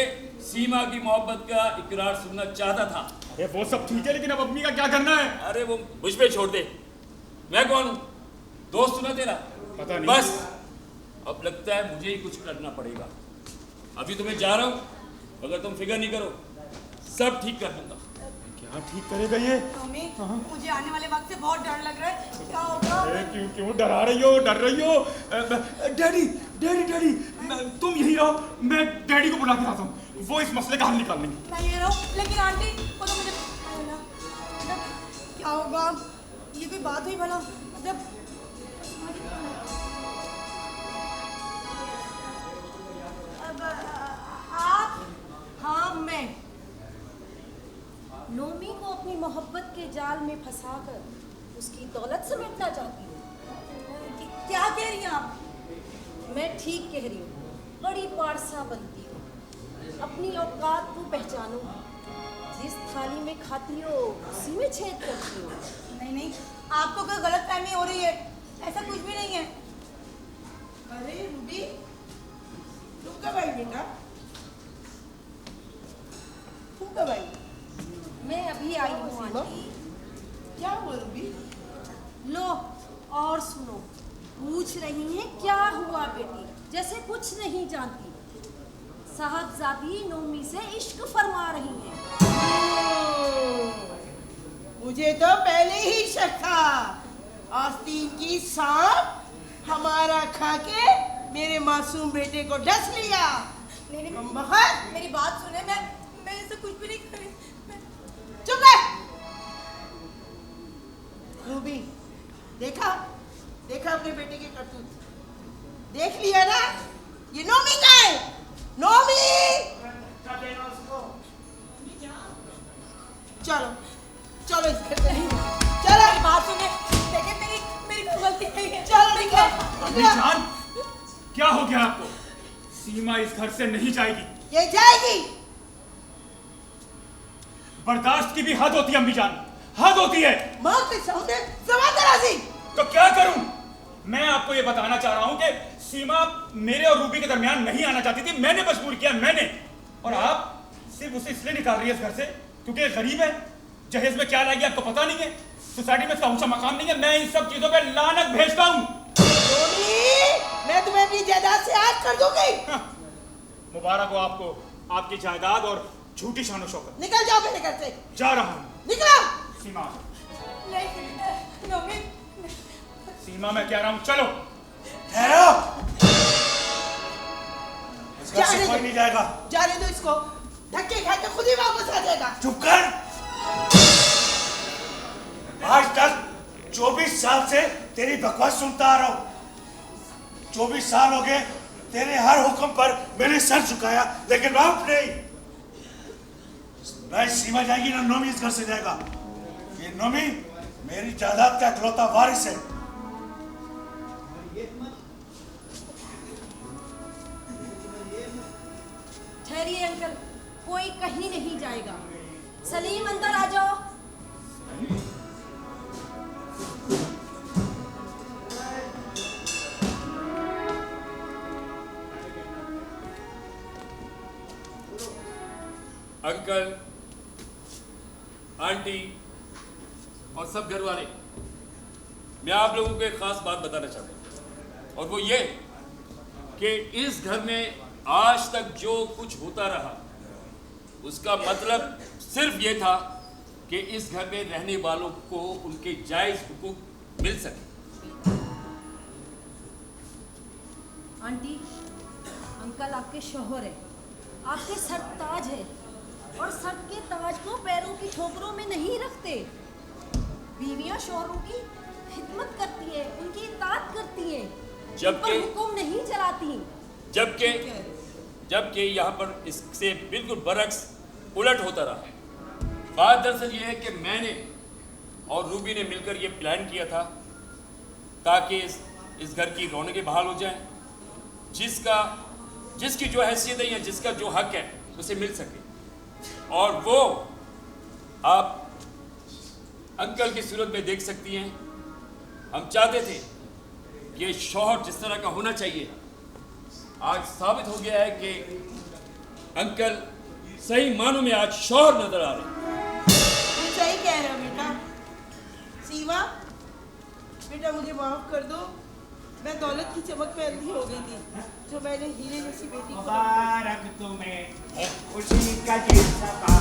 सीमा की मोहब्बत का इकरार सुनना चाहता था। अरे वो सब ठीक है, लेकिन अब अम्मी का क्या करना है? अरे वो मुझ पे छोड़ दे, मैं कौन हूँ? दोस्त ना तेरा? पता नहीं। बस अब लगता है मुझे ही कुछ करना पड़ेगा। अभी तो मैं जा रहा हूँ, अगर तुम फिक्र नहीं करो सब ठीक कर दूंगा। क्या ठीक करेगा ये? मम्मी, मुझे आने वाले वक्त से बहुत डर लग रहा है, क्या होगा? क्यों डरा रही हो? डर रही हो? डैडी डैडी डैडी, तुम यही रहो, मैं डैडी को बुला के आता हूँ, वो इस मसले का हल निकाल लेंगे। मैं ये रहूं, लेकिन आंटी वो तो मुझे मतलब क्या होगा? ये कोई बात हुई भला? मतलब अब आप? हाँ मैं नोमी को अपनी मोहब्बत के जाल में फंसाकर उसकी दौलत समेटना चाहती हूँ। क्या कह रही हैं आप? मैं ठीक कह रही हूँ, बड़ी पारसा बनती हूँ, अपनी औकात को पहचानो, जिस थाली में खाती हो उसी में छेद करती हो। नहीं नहीं, आपको कोई गलत फहमी हो रही है, ऐसा कुछ भी नहीं है। अरे रूबी तुम कब आई बेटा? तुम कब आई? मैं अभी आई हूँ आंटी। क्या हुआ रूबी? लो और सुनो, पूछ रही हैं क्या हुआ बेटी, जैसे कुछ नहीं जानती। साहबजादी नोमी से इश्क फरमा रही हैं। मुझे तो पहले ही शक था, आस्तीन की सांप हमारा खा के मेरे मासूम बेटे को डस लिया। नहीं नहीं, कमबख्त, मेरी बात सुने, मैं ऐसा कुछ भी नहीं करी। चुप रह। रूबी देखा अपने बेटे के करतूत, देख लिया ना? ये नोमी का है, नोमी। चलो इस घर से चलो। बात सुने, देखिए मेरी कोई गलती नहीं है। चलो निकलो। जान, क्या हो गया आपको? सीमा इस घर से नहीं जाएगी। ये जाएगी। बर्दाश्त की भी हद होती है अम्मी जान, हद होती है। माँ के सामने जबान दराजी। तो क्या करूं? मैं आपको ये बताना चाह रहा हूं कि सीमा मेरे और रूबी के दरमियान नहीं आना चाहती थी, मैंने मजबूर किया, मैंने। और आप सिर्फ उसे इसलिए निकाल रही है इस घर से क्योंकि गरीब है, जहेज में क्या लाएगी आपको पता नहीं है, सोसाइटी में इसका ऊंचा मकाम नहीं है। मैं इन सब चीजों पे लानत भेजता हूं। मैं तुम्हें अपनी जायदाद से आज कर दूंगी। मुबारक हो आपको, आपकी जायदाद और झूठी शान शौकत। निकल जाओ मेरे घर से। जा रहा हूं। निकलो। सीमा, नहीं, सीमा मैं कह रहा हूं चलो। ठहरो, इस घर से कोई नहीं जाएगा। जाने दो इसको, धक्के खाकर खुद ही वापस आ जाएगा। चुप कर। आज तक 24 साल से तेरी बकवास सुनता आ रहा हूं। 24 साल हो गए तेरे हर हुक्म पर मैंने सर झुकाया, लेकिन माफ नहीं। ना सीमा जाएगी ना नोमी इस घर से जाएगा। ये नोमी मेरी जायदाद का इकलौता वारिस है। ठहरिए अंकल, कोई कहीं नहीं जाएगा। सलीम अंदर आ जाओ। अंकल, आंटी और सब घर वाले, मैं आप लोगों को एक खास बात बताना चाहता हूँ, और वो ये कि इस घर में आज तक जो कुछ होता रहा उसका मतलब सिर्फ ये था कि इस घर में रहने वालों को उनके जायज हुकूक मिल सके। आंटी, अंकल आपके शौहर है, आपके सरताज है, और सर के ताज को पैरों की ठोकरों में नहीं रखते। बीवियां शौहरों की खिदमत करती है, उनकी इताअत करती है, जबकि हुक्म नहीं चलाती। जबकि यहाँ पर इससे बिल्कुल बरक्स उलट होता रहा। बात दरअसल ये है कि मैंने और रूबी ने मिलकर ये प्लान किया था ताकि इस घर की रौनकें बहाल हो जाएं, जिसकी जो हैसियत है या जिसका जो हक है उसे मिल सके। और वो आप अंकल की सूरत में देख सकती हैं। हम चाहते थे कि ये शौहर जिस तरह का होना चाहिए, आज साबित हो गया है कि अंकल सही मानों में आज शौहर नजर आ रहे हैं। तुम सही कह रहे हो बेटा। सीमा, बेटा मुझे माफ कर दो, मैं दौलत की चमक में अंधी हो गई थी, जो मैंने हीरे जैसी बेटी को। मुबारक तुम्हें उसी का ये समा,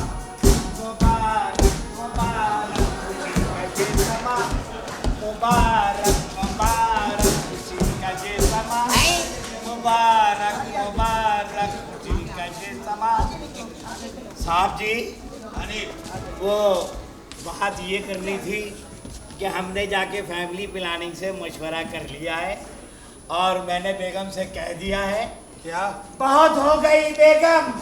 मुबारक मुबारक उसी का ये समा, मुबारक मुबारक उसी का ये समा, मुबारक मुबारक उसी का ये समा। साहब जी, वो बात ये करनी थी कि हमने जाके फैमिली प्लानिंग से मशवरा कर लिया है और मैंने बेगम से कह दिया है। क्या? बहुत हो गई बेगम।